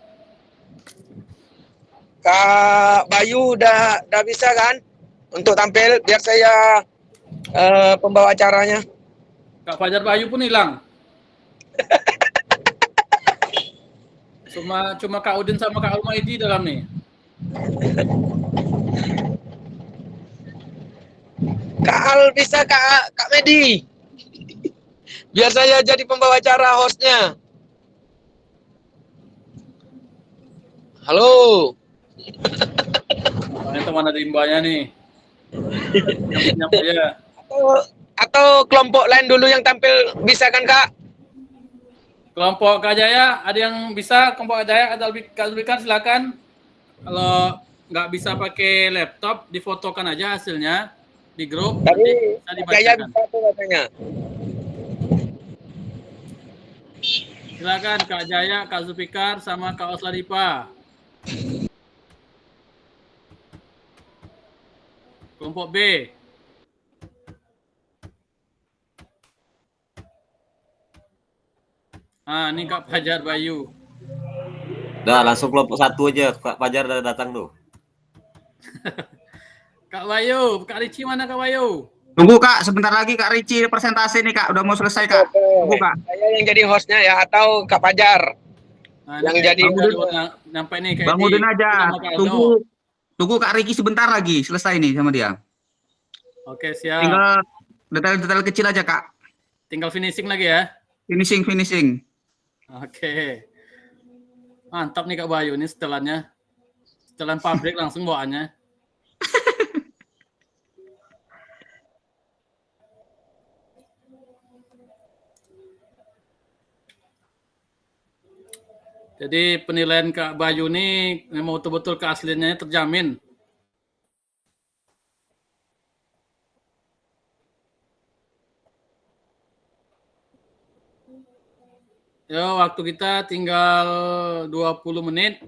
Kak Bayu udah bisa kan untuk tampil, biar saya pembawa acaranya. Kak Fajar Bayu pun hilang. Cuma Kak Udin sama Kak Almaidi dalam nih. Kak Al bisa, Kak Medi. Biar saya jadi pembawa acara, hostnya. Halo. Ternyata mana ada imbanya nih. Nyampe ya. Atau kelompok lain dulu yang tampil, bisa kan Kak? Kelompok Kak Jaya, ada yang bisa? Kelompok Kak Jaya, ada Kak Zulfikar, silakan. Kalau nggak bisa pakai laptop, difotokan aja hasilnya di grup. Tapi nanti bisa Jaya dibacakan. bisa tuh katanya. Silakan Kak Jaya, Kak Zulfikar, sama Kak Osladipa. Kelompok B. Ini Kak Fajar Bayu. Udah langsung kelompok 1 aja, Kak Fajar udah datang tuh. Kak Bayu, Kak Ricci mana Kak Bayu? Tunggu Kak, sebentar lagi Kak Ricci presentasi nih Kak, udah mau selesai Kak. Tunggu Kak. Saya yang jadi hostnya ya, atau Kak Fajar. Yang jadi sampai nih kayak Bang Udin aja. Tunggu Kak Ricci sebentar lagi, selesai nih sama dia. Oke, siap. Tinggal detail-detail kecil aja Kak. Tinggal finishing lagi ya. Finishing. Oke. Mantap nih Kak Bayu, ini setelannya. Setelan pabrik langsung bawaannya. Jadi penilaian Kak Bayu ini memang betul-betul keasliannya terjamin. Ya, waktu kita tinggal 20 menit.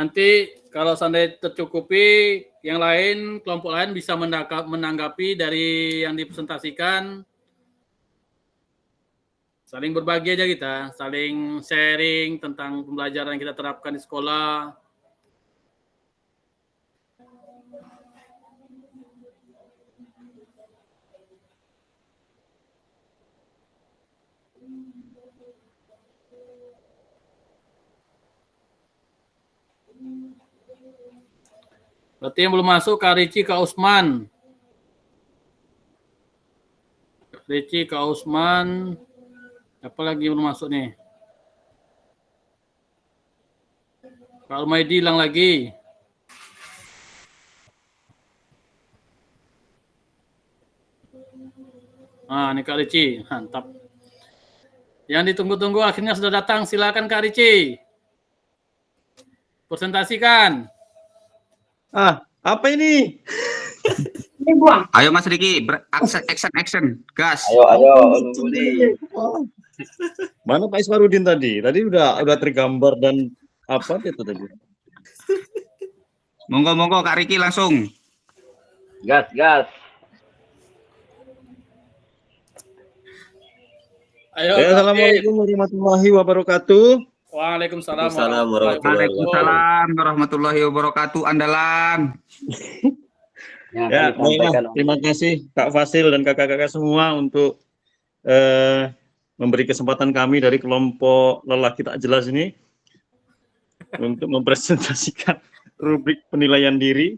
Nanti kalau seandainya tercukupi, yang lain, kelompok lain bisa menanggapi dari yang dipresentasikan. Saling berbagi aja kita, saling sharing tentang pembelajaran yang kita terapkan di sekolah. Berarti yang belum masuk Kak Ricci, Kak Usman. Ricci, Kak Usman. Apa lagi yang belum masuk nih? Kak Almaidi hilang lagi. Ah, ini Kak Ricci. Mantap. Yang ditunggu-tunggu akhirnya sudah datang. Silakan Kak Ricci. Presentasikan. Ah, apa ini? Ayo Mas Riki, action, gas. Ayo. Mana Pak Iswarudin tadi? Tadi udah tergambar dan apa itu tadi? Monggo Kak Riki langsung. Gas. Ayo. Assalamualaikum warahmatullahi wabarakatuh. Waalaikumsalam Waalaikumsalam warahmatullahi wabarakatuh. Andalan. Ya, baiklah. Terima kasih Kak Fasil dan kakak-kakak semua untuk memberi kesempatan kami dari kelompok lelaki tak jelas ini untuk mempresentasikan rubrik penilaian diri.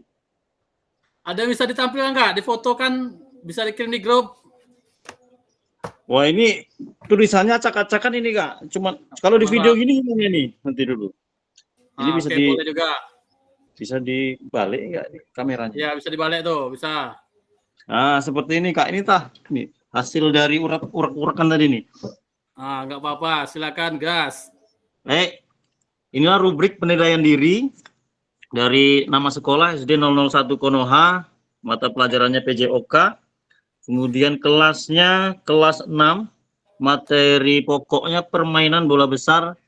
Ada yang bisa ditampilkan nggak? Difotokan, bisa dikirim di grup. Wah, ini tulisannya acak-acakan ini Kak. Cuma kalau di video gini gimana nih? Nanti dulu. Ini bisa boleh juga. Bisa dibalik nggak kameranya? Ya, bisa dibalik tuh, bisa. Nah, seperti ini Kak. Ini nih hasil dari urak-urakan tadi nih. Ah, nggak apa-apa, silakan gas. Inilah rubrik penilaian diri dari nama sekolah SD 001 Konoha, mata pelajarannya PJOK. Kemudian kelasnya kelas 6, materi pokoknya permainan bola besar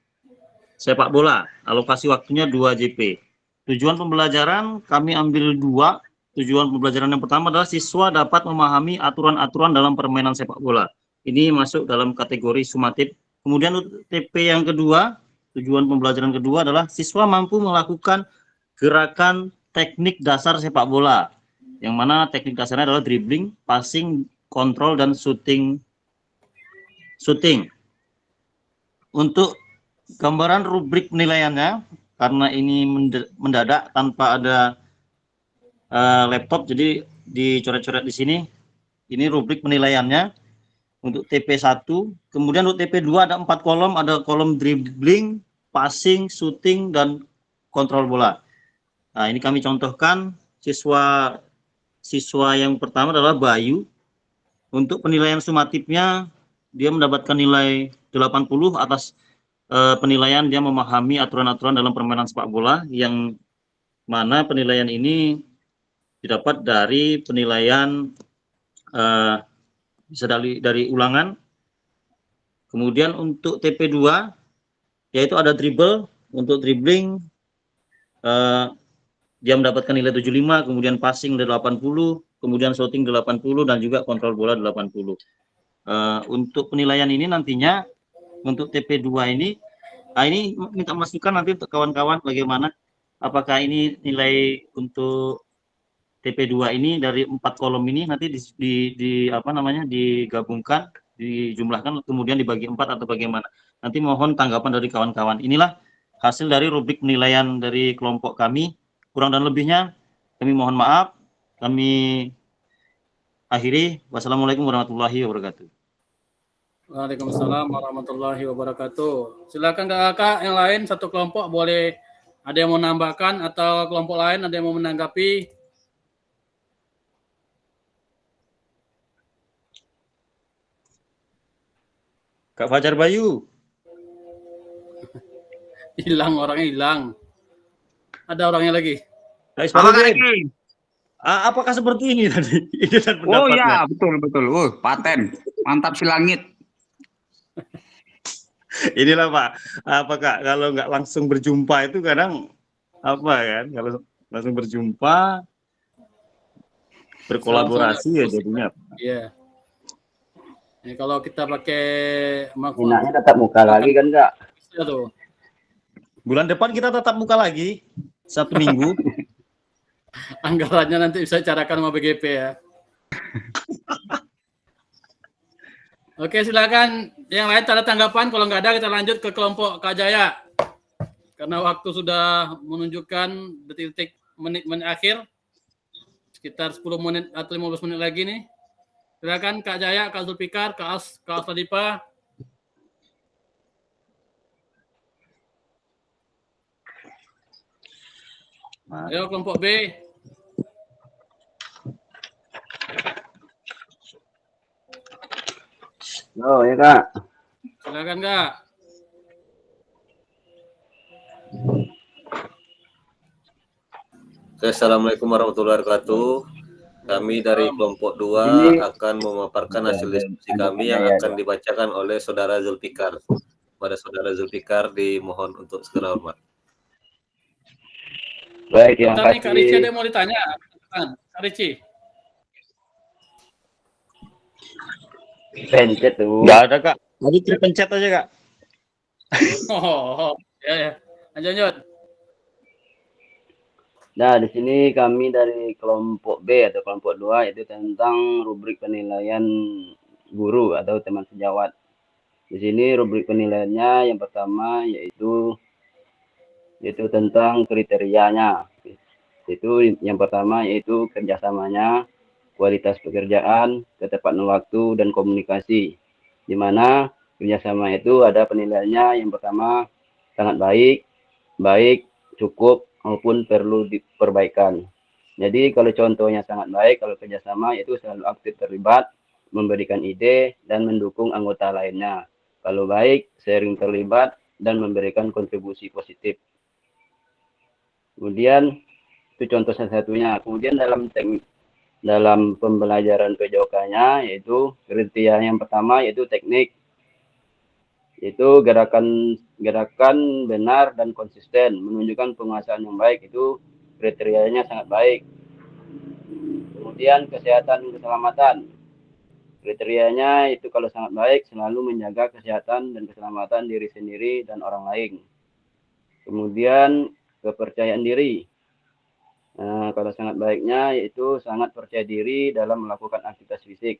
sepak bola. Alokasi waktunya 2 JP. Tujuan pembelajaran kami ambil 2. Tujuan pembelajaran yang pertama adalah siswa dapat memahami aturan-aturan dalam permainan sepak bola. Ini masuk dalam kategori sumatif. Kemudian UTP yang kedua, tujuan pembelajaran kedua adalah siswa mampu melakukan gerakan teknik dasar sepak bola. Yang mana teknik dasarnya adalah dribbling, passing, kontrol, dan shooting. Untuk gambaran rubrik penilaiannya, karena ini mendadak tanpa ada laptop, jadi dicoret-coret di sini. Ini rubrik penilaiannya untuk TP1. Kemudian untuk TP2 ada 4 kolom, ada kolom dribbling, passing, shooting, dan kontrol bola. Nah, ini kami contohkan siswa yang pertama adalah Bayu. Untuk penilaian sumatifnya, dia mendapatkan nilai 80 atas penilaian dia memahami aturan-aturan dalam permainan sepak bola, yang mana penilaian ini didapat dari penilaian bisa dari ulangan. Kemudian untuk TP2, yaitu ada dribble. Untuk dribbling, dia mendapatkan nilai 75, kemudian passing 80, kemudian shooting 80, dan juga kontrol bola 80. Untuk penilaian ini nantinya, untuk TP2 ini minta masukan nanti untuk kawan-kawan bagaimana, apakah ini nilai untuk TP2 ini dari 4 kolom ini nanti digabungkan, dijumlahkan, kemudian dibagi 4 atau bagaimana. Nanti mohon tanggapan dari kawan-kawan. Inilah hasil dari rubrik penilaian dari kelompok kami. Kurang dan lebihnya kami mohon maaf. Kami akhiri. Wassalamualaikum warahmatullahi wabarakatuh. Waalaikumsalam warahmatullahi wabarakatuh. Silakan kakak yang lain, satu kelompok boleh ada yang mau menambahkan atau kelompok lain ada yang mau menanggapi. Kak Fajar Bayu. Hilang, orangnya hilang. Ada orangnya lagi. Apakah seperti ini tadi? Oh ya, betul. Paten. Mantap si langit. Inilah Pak. Apakah kalau nggak langsung berjumpa itu kadang apa kan? Kalau langsung berjumpa, berkolaborasi ya jadinya. Iya. Ini kalau kita pakai Enaknya tatap muka lagi kan Kak? bisa tuh. Bulan depan kita tatap muka lagi, Sabtu Minggu. Anggarannya nanti bisa carakan sama BGP ya. Oke, silakan. Yang lain ada tanggapan? Kalau nggak ada, kita lanjut ke kelompok Kak Jaya. Karena waktu sudah menunjukkan detik-detik menit-menit akhir. Sekitar 10 menit atau 15 menit lagi nih. Silakan Kak Jaya, Kak Zulfikar, Kak Asadipa. Ayo kelompok B. Oh ya Kak. Silakan Kak. Assalamualaikum warahmatullahi wabarakatuh. Kami dari kelompok 2 akan memaparkan hasil diskusi kami yang akan dibacakan oleh Saudara Zulfikar. Pada Saudara Zulfikar dimohon untuk segera hormat. Baik, terima Bentar nih, Kak Ricci kasih. ada yang mau ditanya. Kak Ricci. Pencet tuh. Nggak ada Kak. Tadi terpencet aja Kak. Ya. Lanjut. Nah, di sini kami dari kelompok B atau kelompok 2 itu tentang rubrik penilaian guru atau teman sejawat. Di sini rubrik penilaiannya yang pertama yaitu tentang kriterianya. Itu yang pertama yaitu kerjasamanya, kualitas pekerjaan, ketepatan waktu, dan komunikasi. Di mana kerjasama itu ada penilaiannya yang pertama sangat baik, cukup, maupun perlu diperbaikan. Jadi kalau contohnya sangat baik, kalau kerjasama itu selalu aktif terlibat, memberikan ide, dan mendukung anggota lainnya. Kalau baik, sering terlibat, dan memberikan kontribusi positif. Kemudian, itu contoh salah satunya. Kemudian dalam pembelajaran PJOK-nya, yaitu kriteria yang pertama, yaitu teknik. Itu gerakan benar dan konsisten, menunjukkan penguasaan yang baik, itu kriterianya sangat baik. Kemudian kesehatan dan keselamatan, kriterianya itu kalau sangat baik, selalu menjaga kesehatan dan keselamatan diri sendiri dan orang lain. Kemudian kepercayaan diri, kalau sangat baiknya yaitu sangat percaya diri dalam melakukan aktivitas fisik.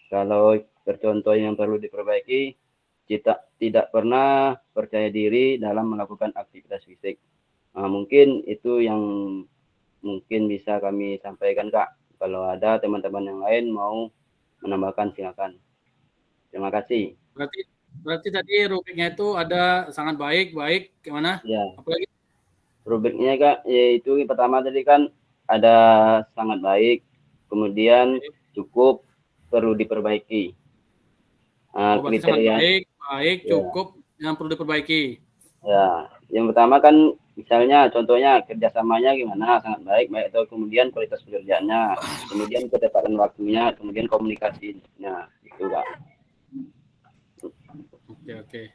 Kalau tercontoh yang perlu diperbaiki, kita tidak pernah percaya diri dalam melakukan aktivitas fisik. Mungkin itu yang mungkin bisa kami sampaikan Kak. Kalau ada teman-teman yang lain mau menambahkan silakan. Terima kasih. Berarti tadi rubriknya itu ada sangat baik, gimana? Ya. Apalagi? Rubriknya Kak, yaitu pertama tadi kan ada sangat baik, kemudian cukup, perlu diperbaiki. Kriteria baik, cukup, yang perlu diperbaiki. Ya, yang pertama kan misalnya contohnya kerjasamanya gimana, sangat baik, atau kemudian kualitas pekerjaannya, kemudian ketepatan waktunya, kemudian komunikasinya, itu Kak. Oke.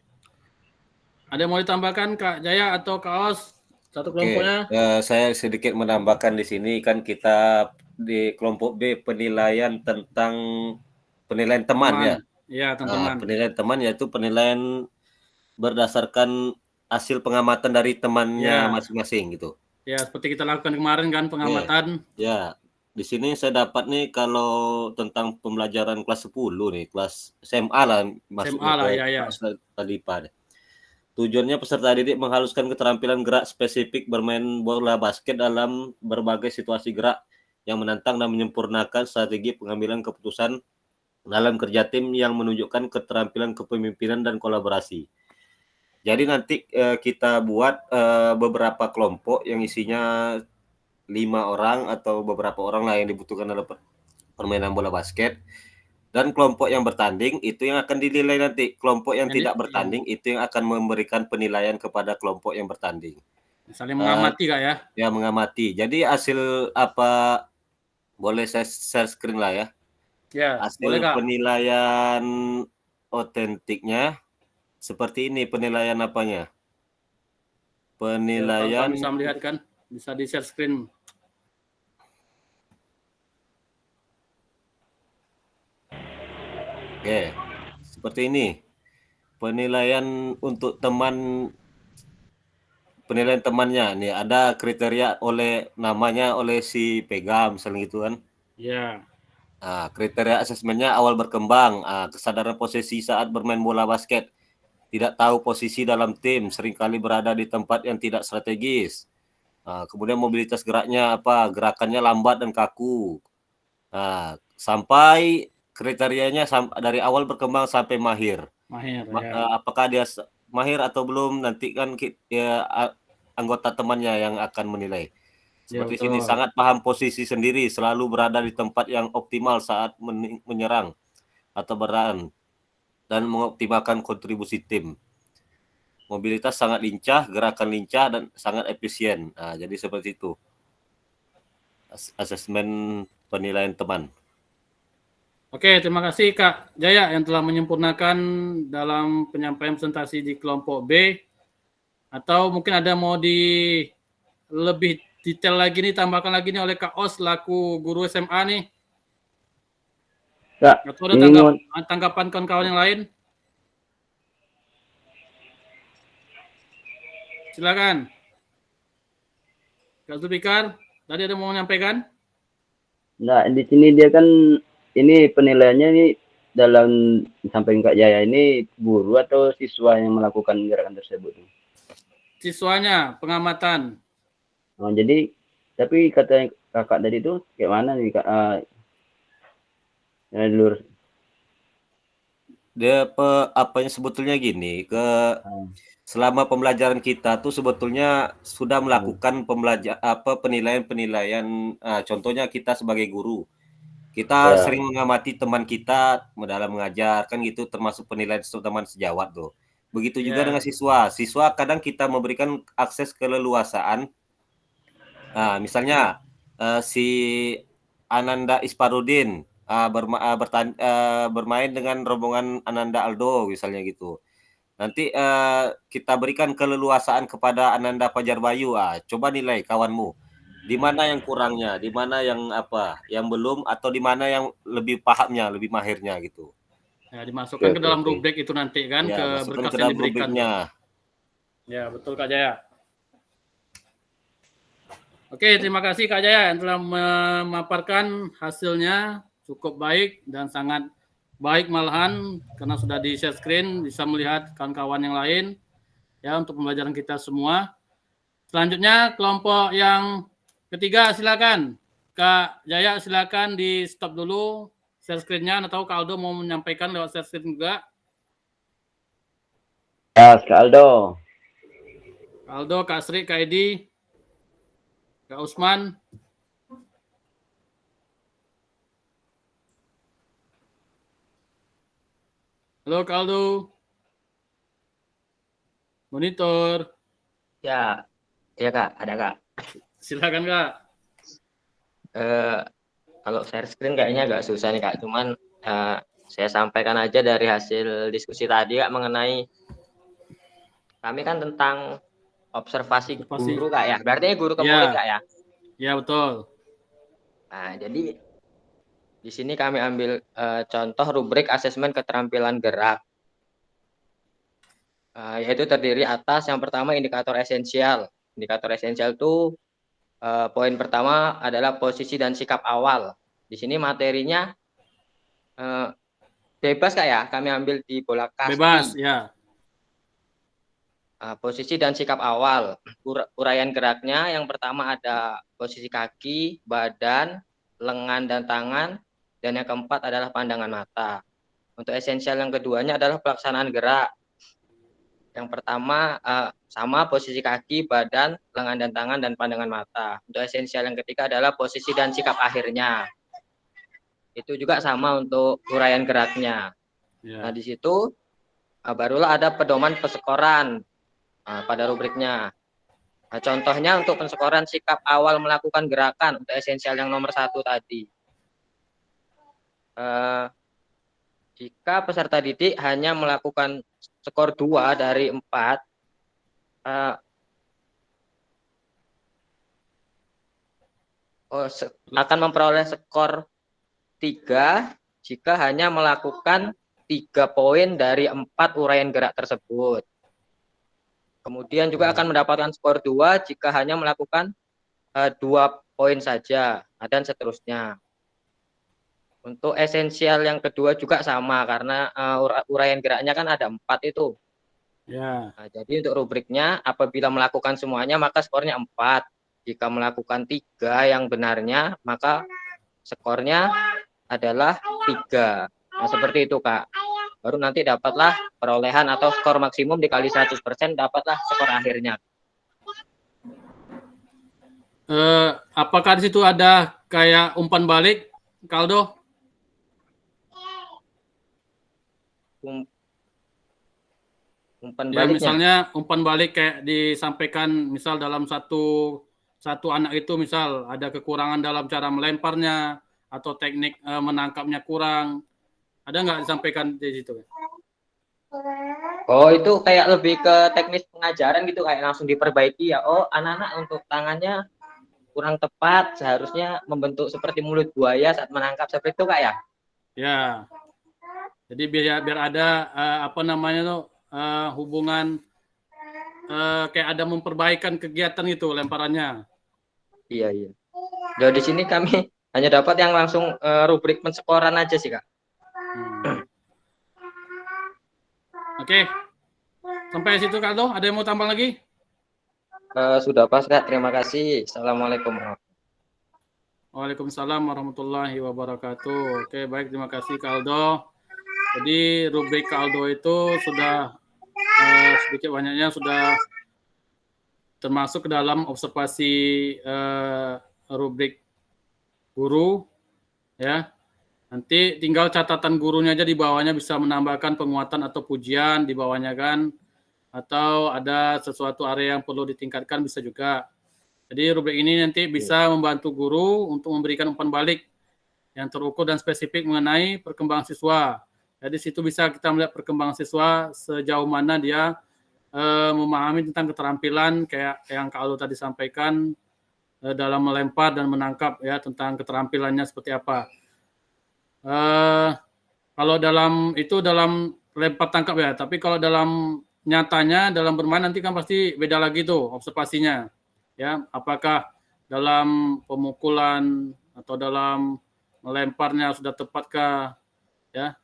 Ada yang mau ditambahkan Kak Jaya atau Kak Os? Satu kelompoknya. Saya sedikit menambahkan di sini kan kita di kelompok B penilaian tentang penilaian teman ya. Iya, teman. Penilaian teman yaitu penilaian berdasarkan hasil pengamatan dari temannya masing-masing gitu. Ya, seperti kita lakukan kemarin kan pengamatan. Ya, di sini saya dapat nih kalau tentang pembelajaran kelas 10 nih, kelas SMA lah masuknya ya. Tadi Pak. Tujuannya peserta didik menghaluskan keterampilan gerak spesifik bermain bola basket dalam berbagai situasi gerak yang menantang dan menyempurnakan strategi pengambilan keputusan dalam kerja tim yang menunjukkan keterampilan kepemimpinan dan kolaborasi. Jadi nanti kita buat beberapa kelompok yang isinya 5 orang atau beberapa orang lah yang dibutuhkan dalam permainan bola basket. Dan kelompok yang bertanding itu yang akan dinilai nanti. Kelompok yang tidak bertanding itu yang akan memberikan penilaian kepada kelompok yang bertanding. Saling mengamati Kak ya? Ya, mengamati. Jadi hasil apa, boleh saya share screen lah ya? Ya, hasil boleh Kak. Penilaian otentiknya seperti ini, penilaian apanya? penilaian bisa melihat kan, bisa di share screen. Oke, seperti ini. Penilaian untuk penilaian temannya nih ada kriteria oleh namanya oleh si Pega misalnya gitu kan. Ya. Kriteria asesmennya awal berkembang, kesadaran posisi saat bermain bola basket, tidak tahu posisi dalam tim, seringkali berada di tempat yang tidak strategis. Kemudian mobilitas geraknya gerakannya lambat dan kaku. Sampai kriterianya dari awal berkembang sampai mahir. Apakah dia mahir atau belum, nanti kan anggota temannya yang akan menilai. Seperti sini, sangat paham posisi sendiri, selalu berada di tempat yang optimal saat menyerang atau bertahan, dan mengoptimalkan kontribusi tim. Mobilitas sangat lincah, gerakan lincah, dan sangat efisien. Jadi seperti itu. Asesmen penilaian teman. Oke, terima kasih Kak Jaya yang telah menyempurnakan dalam penyampaian presentasi di kelompok B. Atau mungkin ada mau lebih detail lagi nih, tambahkan lagi nih oleh Kak Os laku guru SMA nih. Kak, atau ada tanggapan kawan-kawan yang lain? Silakan. Kak Zulfikar, tadi ada mau menyampaikan? Nah, di sini dia kan ini penilaiannya ini dalam sampaikan Kak Jaya ini guru atau siswa yang melakukan gerakan tersebut? Siswanya, pengamatan. Jadi tapi kata kakak tadi itu kayak mana nih Kak? Lur. Dia apanya sebetulnya gini, selama pembelajaran kita tuh sebetulnya sudah melakukan penilaian-penilaian. Contohnya kita sebagai guru, kita sering mengamati teman kita dalam mengajar kan gitu, termasuk penilaian teman sejawat tuh. Begitu juga dengan siswa. Siswa kadang kita memberikan akses keleluasaan. Misalnya si Ananda Isparudin bermain dengan rombongan Ananda Aldo misalnya gitu. Nanti kita berikan keleluasaan kepada Ananda Fajar Bayu. Coba nilai kawanmu. Di mana yang kurangnya, di mana yang belum, atau di mana yang lebih pahamnya, lebih mahirnya gitu. Ya, dimasukkan ke dalam rubrik itu nanti kan, ya, ke berkas ke yang diberikan. Ya, betul Kak Jaya. Oke, terima kasih Kak Jaya yang telah memaparkan hasilnya cukup baik dan sangat baik malahan, karena sudah di share screen, bisa melihat kawan-kawan yang lain ya untuk pembelajaran kita semua. Selanjutnya kelompok yang ketiga, silakan Kak Jaya, silakan di stop dulu share screen-nya, atau Kak Aldo mau menyampaikan lewat share screen juga. Ya, Kak Aldo. Kak Aldo, Kak Sri, Kak Edi, Kak Usman. Halo Kak Aldo. Monitor. Ya, ya Kak, ada Kak. Silakan Kak. Kalau share screen kayaknya agak susah nih Kak, cuman saya sampaikan aja dari hasil diskusi tadi Kak, mengenai kami kan tentang observasi guru Kak ya, berarti guru ke murid Kak ya? Ya betul. Nah, jadi di sini kami ambil contoh rubrik asesmen keterampilan gerak, yaitu terdiri atas yang pertama indikator esensial. Indikator esensial itu poin pertama adalah posisi dan sikap awal. Di sini materinya bebas Kak ya, kami ambil di bola kasti. Bebas, ya. Posisi dan sikap awal. Uraian geraknya yang pertama ada posisi kaki, badan, lengan dan tangan, dan yang keempat adalah pandangan mata. Untuk esensial yang keduanya adalah pelaksanaan gerak. Yang pertama sama posisi kaki, badan, lengan dan tangan, dan pandangan mata. Untuk esensial yang ketiga adalah posisi dan sikap akhirnya. Itu juga sama untuk uraian geraknya. Nah, di situ barulah ada pedoman persekoran pada rubriknya. Nah, contohnya untuk pensekoran sikap awal melakukan gerakan untuk esensial yang nomor 1 tadi. Jika peserta didik hanya melakukan skor 2 dari 4, akan memperoleh skor 3 jika hanya melakukan 3 poin dari 4 uraian gerak tersebut. Kemudian juga akan mendapatkan skor 2 jika hanya melakukan 2 poin saja, dan seterusnya. Untuk esensial yang kedua juga sama, karena uraian geraknya kan ada 4 itu. Ya. Nah, jadi untuk rubriknya, apabila melakukan semuanya maka skornya 4. Jika melakukan 3 yang benarnya, maka skornya adalah 3. Nah, seperti itu, Kak. Baru nanti dapatlah perolehan atau skor maksimum dikali 100%, dapatlah skor akhirnya. Apakah di situ ada kayak umpan balik, Kaldo? Umpan Ya, baliknya. misalnya umpan balik kayak disampaikan, misal dalam satu anak itu misal ada kekurangan dalam cara melemparnya atau teknik menangkapnya kurang, ada nggak disampaikan di situ? Oh, itu kayak lebih ke teknis pengajaran gitu, kayak langsung diperbaiki ya. Oh, anak-anak untuk tangannya kurang tepat, seharusnya membentuk seperti mulut buaya saat menangkap, seperti itu, Kak ya? Ya. Jadi biar ada apa namanya tuh hubungan kayak ada memperbaikan kegiatan itu lemparannya. Iya, iya. Jadi di sini kami hanya dapat yang langsung rubrik penskoran aja sih, Kak. Oke. Sampai situ, Kaldo. Ada yang mau tambah lagi? Sudah pas, Kak. Terima kasih. Assalamualaikum. Waalaikumsalam warahmatullahi wabarakatuh. Oke, baik. Terima kasih, Kaldo. Jadi rubrik Kaldo itu sudah sedikit banyaknya sudah termasuk ke dalam observasi rubrik guru, ya. Nanti tinggal catatan gurunya aja di bawahnya, bisa menambahkan penguatan atau pujian di bawahnya kan, atau ada sesuatu area yang perlu ditingkatkan bisa juga. Jadi rubrik ini nanti bisa membantu guru untuk memberikan umpan balik yang terukur dan spesifik mengenai perkembangan siswa. Jadi situ bisa kita melihat perkembangan siswa sejauh mana dia memahami tentang keterampilan kayak yang Kak Aldo tadi sampaikan dalam melempar dan menangkap, ya, tentang keterampilannya seperti apa. Kalau dalam lempar tangkap ya, tapi kalau dalam nyatanya dalam bermain nanti kan pasti beda lagi tuh observasinya, ya, apakah dalam pemukulan atau dalam melemparnya sudah tepatkah, ya.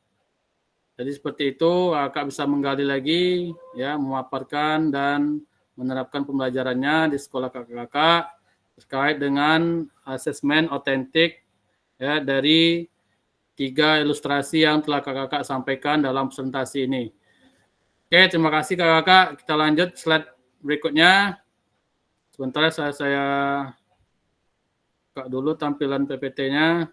Jadi seperti itu Kak bisa menggali lagi, ya, memaparkan dan menerapkan pembelajarannya di sekolah kakak-kakak terkait dengan asesmen otentik, ya, dari 3 ilustrasi yang telah kakak-kakak sampaikan dalam presentasi ini. Oke, terima kasih kakak-kakak. Kita lanjut slide berikutnya. Sebentar saya buka dulu tampilan PPT-nya.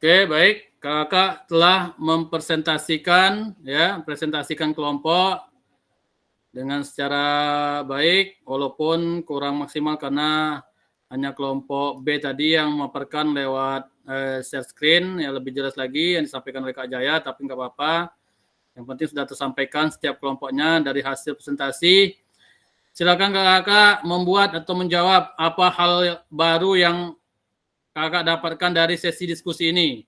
Oke, baik. Kakak telah mempresentasikan, ya, presentasikan kelompok dengan secara baik, walaupun kurang maksimal karena hanya kelompok B tadi yang memaparkan lewat share screen, ya, lebih jelas lagi yang disampaikan oleh Kak Jaya, tapi nggak apa-apa. Yang penting sudah tersampaikan setiap kelompoknya dari hasil presentasi. Silakan kakak membuat atau menjawab apa hal baru yang kakak dapatkan dari sesi diskusi ini.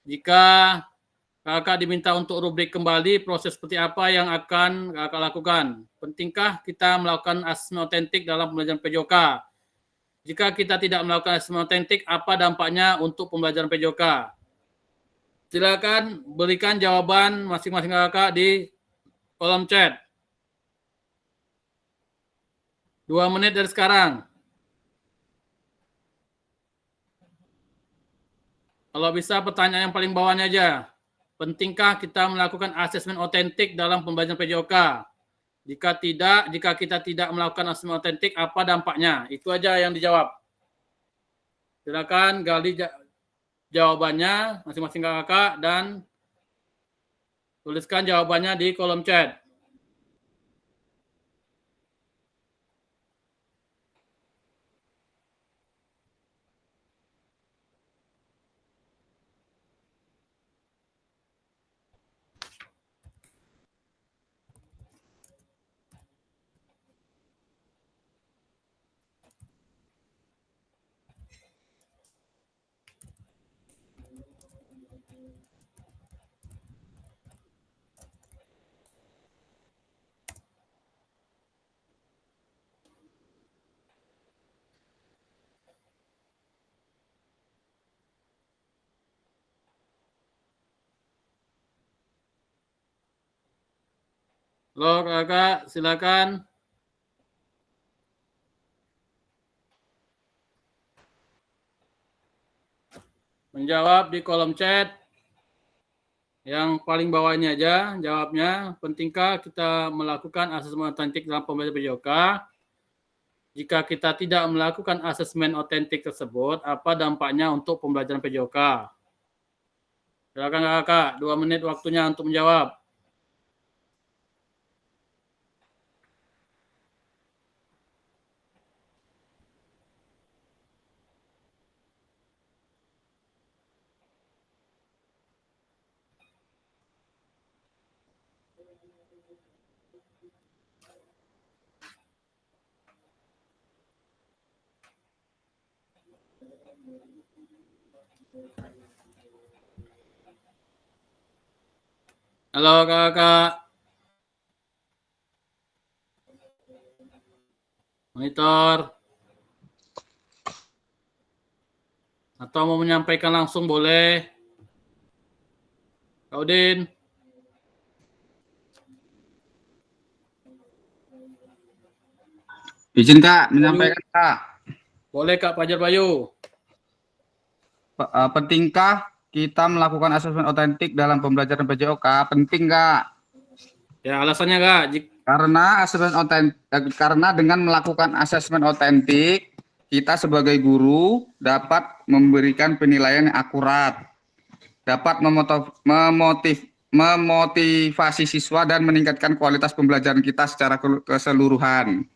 Jika kakak diminta untuk rubrik kembali, proses seperti apa yang akan kakak lakukan? Pentingkah kita melakukan asesmen otentik dalam pembelajaran PJOK? Jika kita tidak melakukan asesmen otentik, apa dampaknya untuk pembelajaran PJOK? Silakan berikan jawaban masing-masing kakak di kolom chat. 2 menit dari sekarang. Kalau bisa pertanyaan yang paling bawahnya aja. Pentingkah kita melakukan asesmen otentik dalam pembelajaran PJOK? Jika kita tidak melakukan asesmen otentik, apa dampaknya? Itu aja yang dijawab. Silakan gali jawabannya masing-masing kakak dan tuliskan jawabannya di kolom chat. Halo kakak, silakan. Menjawab di kolom chat. Yang paling bawah ini aja jawabnya. Pentingkah kita melakukan asesmen otentik dalam pembelajaran PJOK? Jika kita tidak melakukan asesmen otentik tersebut, apa dampaknya untuk pembelajaran PJOK? Silakan kakak, 2 menit waktunya untuk menjawab. Halo kakak. Monitor. Atau mau menyampaikan langsung boleh. Kak Udin. Izin Kak, menyampaikan Kak. Boleh Kak Fajar Bayu. Pentingkah kita melakukan asesmen otentik dalam pembelajaran PJOK? Penting Kak. Ya alasannya Kak. Karena dengan melakukan asesmen otentik, kita sebagai guru dapat memberikan penilaian yang akurat, dapat memotivasi siswa dan meningkatkan kualitas pembelajaran kita secara keseluruhan.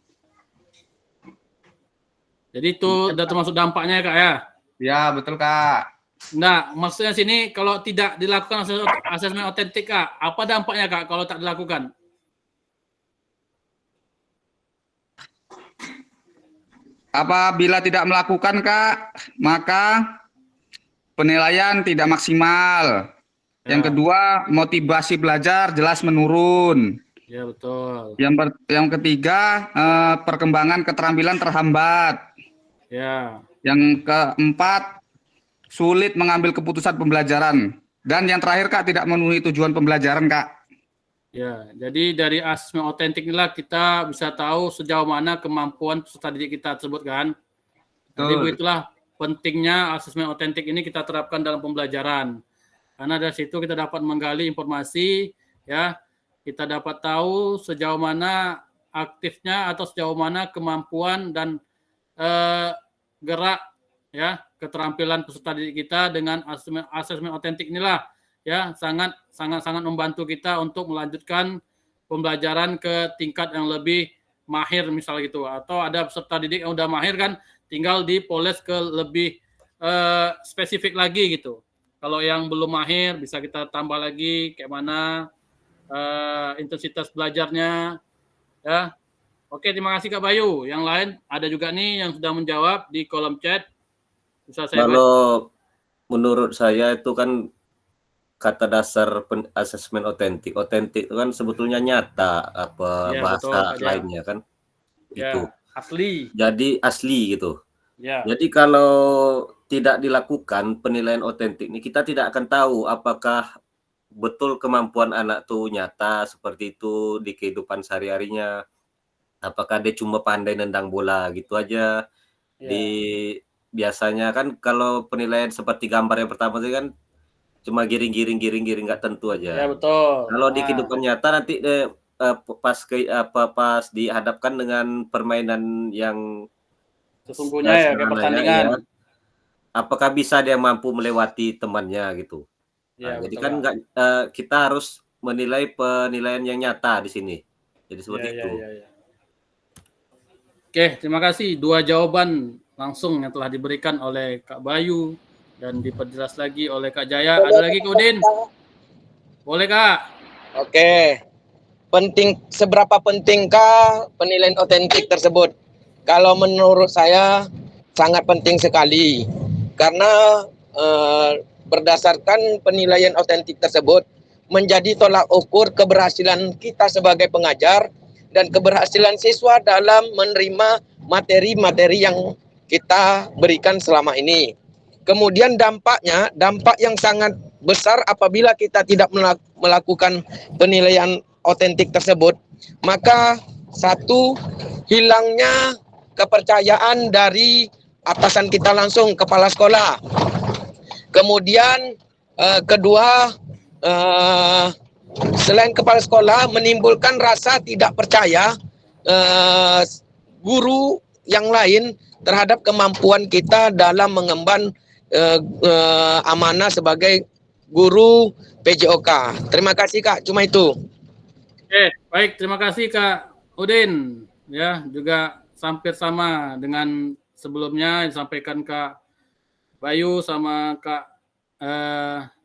Jadi itu udah termasuk dampaknya Kak ya? Ya betul Kak. Nah maksudnya sini kalau tidak dilakukan asesmen otentik Kak, apa dampaknya Kak kalau tak dilakukan? Apabila tidak melakukan Kak, maka penilaian tidak maksimal. Ya. Yang kedua, motivasi belajar jelas menurun. Ya betul. Yang ketiga, perkembangan keterampilan terhambat. Ya. Yang keempat, sulit mengambil keputusan pembelajaran. Dan yang terakhir Kak, tidak memenuhi tujuan pembelajaran Kak. Ya, jadi dari asesmen otentik inilah kita bisa tahu sejauh mana kemampuan peserta didik kita tersebut kan. Jadi begitulah pentingnya asesmen otentik ini kita terapkan dalam pembelajaran. Karena dari situ kita dapat menggali informasi, ya, kita dapat tahu sejauh mana aktifnya atau sejauh mana kemampuan dan gerak, ya, keterampilan peserta didik kita dengan asesmen otentik inilah, ya, sangat membantu kita untuk melanjutkan pembelajaran ke tingkat yang lebih mahir misal gitu, atau ada peserta didik yang udah mahir kan tinggal dipoles ke lebih spesifik lagi gitu. Kalau yang belum mahir bisa kita tambah lagi kayak mana intensitas belajarnya, ya. Oke, terima kasih Kak Bayu. Yang lain ada juga nih yang sudah menjawab di kolom chat. Bisa saya Kalau menurut saya itu kan kata dasar asesmen otentik. Otentik itu kan sebetulnya nyata apa ya, bahasa betul, lainnya kan. Ya, Itu. asli. Jadi asli gitu. Ya. Jadi kalau tidak dilakukan penilaian otentik ini kita tidak akan tahu apakah betul kemampuan anak tuh nyata seperti itu di kehidupan sehari-harinya. Apakah dia cuma pandai nendang bola gitu aja. Ya. Biasanya kan kalau penilaian seperti gambar yang pertama itu kan cuma giring nggak tentu aja. Ya betul. Kalau di kehidupan nyata nanti pas dihadapkan dengan permainan yang sesungguhnya ya kayak pertandingan. Ya, apakah bisa dia mampu melewati temannya gitu. Ya, jadi kan kita harus menilai penilaian yang nyata di sini. Jadi seperti itu. Ya. Oke, terima kasih. 2 jawaban langsung yang telah diberikan oleh Kak Bayu dan diperjelas lagi oleh Kak Jaya. Ada lagi Kak Udin? Boleh Kak? Oke. Seberapa pentingkah penilaian otentik tersebut? Kalau menurut saya sangat penting sekali. Karena berdasarkan penilaian otentik tersebut menjadi tolak ukur keberhasilan kita sebagai pengajar dan keberhasilan siswa dalam menerima materi-materi yang kita berikan selama ini. Kemudian dampak yang sangat besar apabila kita tidak melakukan penilaian otentik tersebut maka satu, hilangnya kepercayaan dari atasan kita langsung, kepala sekolah. Kemudian kedua, selain kepala sekolah menimbulkan rasa tidak percaya guru yang lain terhadap kemampuan kita dalam mengemban amanah sebagai guru PJOK. Terima kasih Kak, cuma itu. Oke, baik, terima kasih Kak Udin. Ya, juga hampir sama dengan sebelumnya disampaikan Kak Bayu sama Kak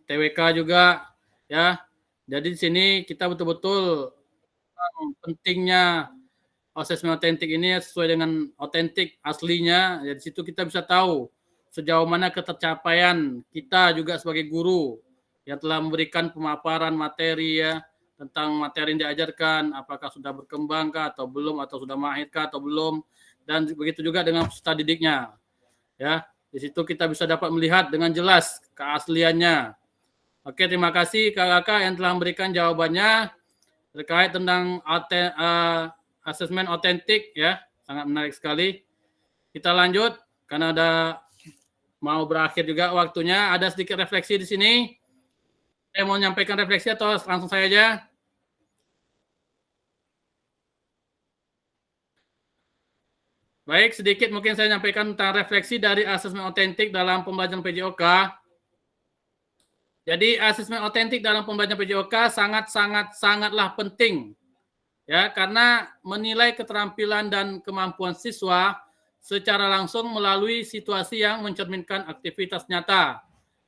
TWK juga, ya. Jadi di sini kita betul-betul pentingnya asesmen otentik ini sesuai dengan otentik aslinya. Ya, di situ kita bisa tahu sejauh mana ketercapaian kita juga sebagai guru yang telah memberikan pemaparan materi ya tentang materi yang diajarkan, apakah sudah berkembang kah atau belum, atau sudah mahir kah atau belum, dan begitu juga dengan peserta didiknya. Ya, di situ kita bisa dapat melihat dengan jelas keasliannya. Oke, terima kasih kakak yang telah memberikan jawabannya terkait tentang asesmen otentik ya, sangat menarik sekali. Kita lanjut karena ada mau berakhir juga waktunya. Ada sedikit refleksi di sini. Saya mau menyampaikan refleksi atau langsung saya aja? Baik, sedikit mungkin saya menyampaikan tentang refleksi dari asesmen otentik dalam pembelajaran PJOK. Jadi asesmen otentik dalam pembelajaran PJOK sangatlah penting. Ya, karena menilai keterampilan dan kemampuan siswa secara langsung melalui situasi yang mencerminkan aktivitas nyata.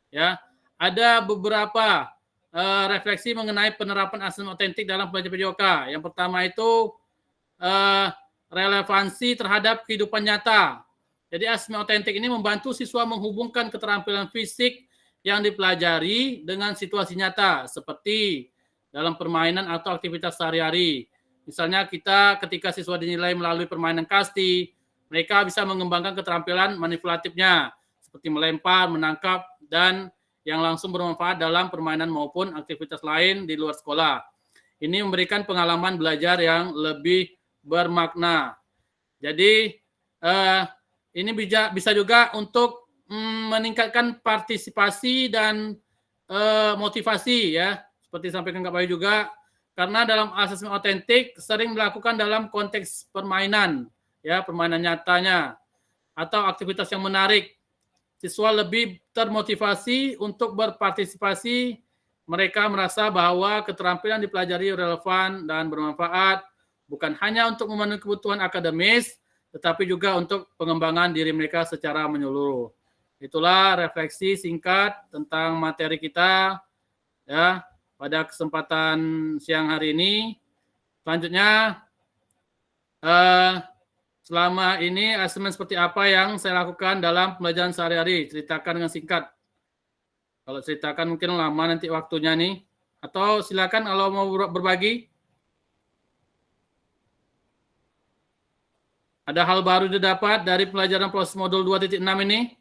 Ya, ada beberapa refleksi mengenai penerapan asesmen otentik dalam pembelajaran PJOK. Yang pertama itu relevansi terhadap kehidupan nyata. Jadi asesmen otentik ini membantu siswa menghubungkan keterampilan fisik yang dipelajari dengan situasi nyata, seperti dalam permainan atau aktivitas sehari-hari. Misalnya ketika siswa dinilai melalui permainan kasti, mereka bisa mengembangkan keterampilan manipulatifnya, seperti melempar, menangkap, dan yang langsung bermanfaat dalam permainan maupun aktivitas lain di luar sekolah. Ini memberikan pengalaman belajar yang lebih bermakna. Jadi ini bisa juga untuk meningkatkan partisipasi dan motivasi ya, seperti disampaikan Kak Bayu juga, karena dalam asesmen otentik sering dilakukan dalam konteks permainan ya, permainan nyatanya atau aktivitas yang menarik. Siswa lebih termotivasi untuk berpartisipasi, mereka merasa bahwa keterampilan dipelajari relevan dan bermanfaat, bukan hanya untuk memenuhi kebutuhan akademis, tetapi juga untuk pengembangan diri mereka secara menyeluruh. Itulah refleksi singkat tentang materi kita ya pada kesempatan siang hari ini. Selanjutnya, selama ini asesmen seperti apa yang saya lakukan dalam pembelajaran sehari-hari? Ceritakan dengan singkat. Kalau ceritakan mungkin lama nanti waktunya nih. Atau silakan kalau mau berbagi. Ada hal baru didapat dari pelajaran proses modul 2.6 ini?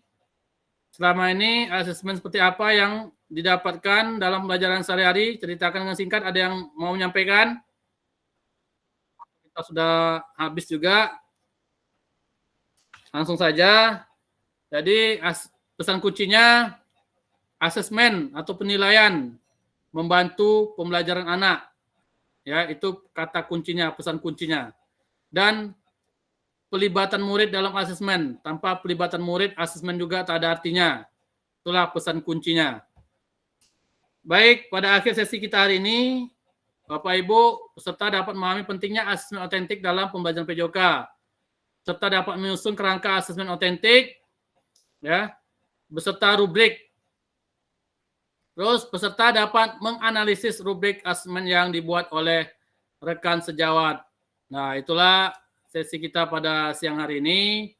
Selama ini asesmen seperti apa yang didapatkan dalam pembelajaran sehari-hari? Ceritakan dengan singkat. Ada yang mau menyampaikan? Kita sudah habis juga. Langsung saja. Jadi pesan kuncinya asesmen atau penilaian membantu pembelajaran anak. Ya, itu kata kuncinya, pesan kuncinya. Dan pelibatan murid dalam asesmen. Tanpa pelibatan murid, asesmen juga tak ada artinya. Itulah pesan kuncinya. Baik, pada akhir sesi kita hari ini, Bapak Ibu peserta dapat memahami pentingnya asesmen otentik dalam pembelajaran PJOK. Serta dapat menyusun kerangka asesmen otentik, ya, beserta rubrik. Terus peserta dapat menganalisis rubrik asesmen yang dibuat oleh rekan sejawat. Nah, itulah sesi kita pada siang hari ini.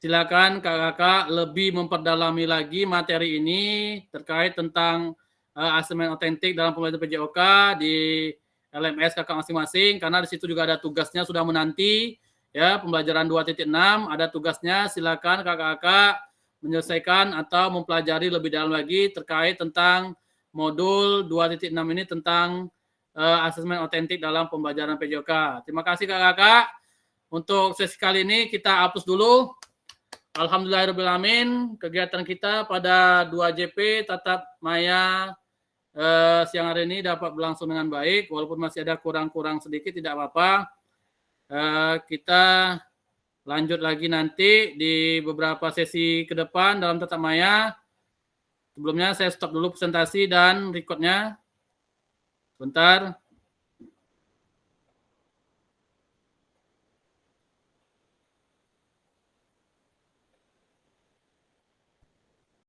Silakan kakak-kakak lebih memperdalami lagi materi ini terkait tentang asesmen otentik dalam pembelajaran PJOK di LMS kakak masing-masing, karena di situ juga ada tugasnya sudah menanti. Ya, pembelajaran 2.6 ada tugasnya, silakan kakak-kakak menyelesaikan atau mempelajari lebih dalam lagi terkait tentang modul 2.6 ini tentang asesmen otentik dalam pembelajaran PJOK. Terima kasih kakak-kakak. Untuk sesi kali ini kita hapus dulu. Alhamdulillahirrahmanirrahim, kegiatan kita pada 2JP tatap maya siang hari ini dapat berlangsung dengan baik, walaupun masih ada kurang-kurang sedikit, tidak apa-apa. Kita lanjut lagi nanti di beberapa sesi ke depan dalam tatap maya. Sebelumnya saya stop dulu presentasi dan recordnya. Bentar.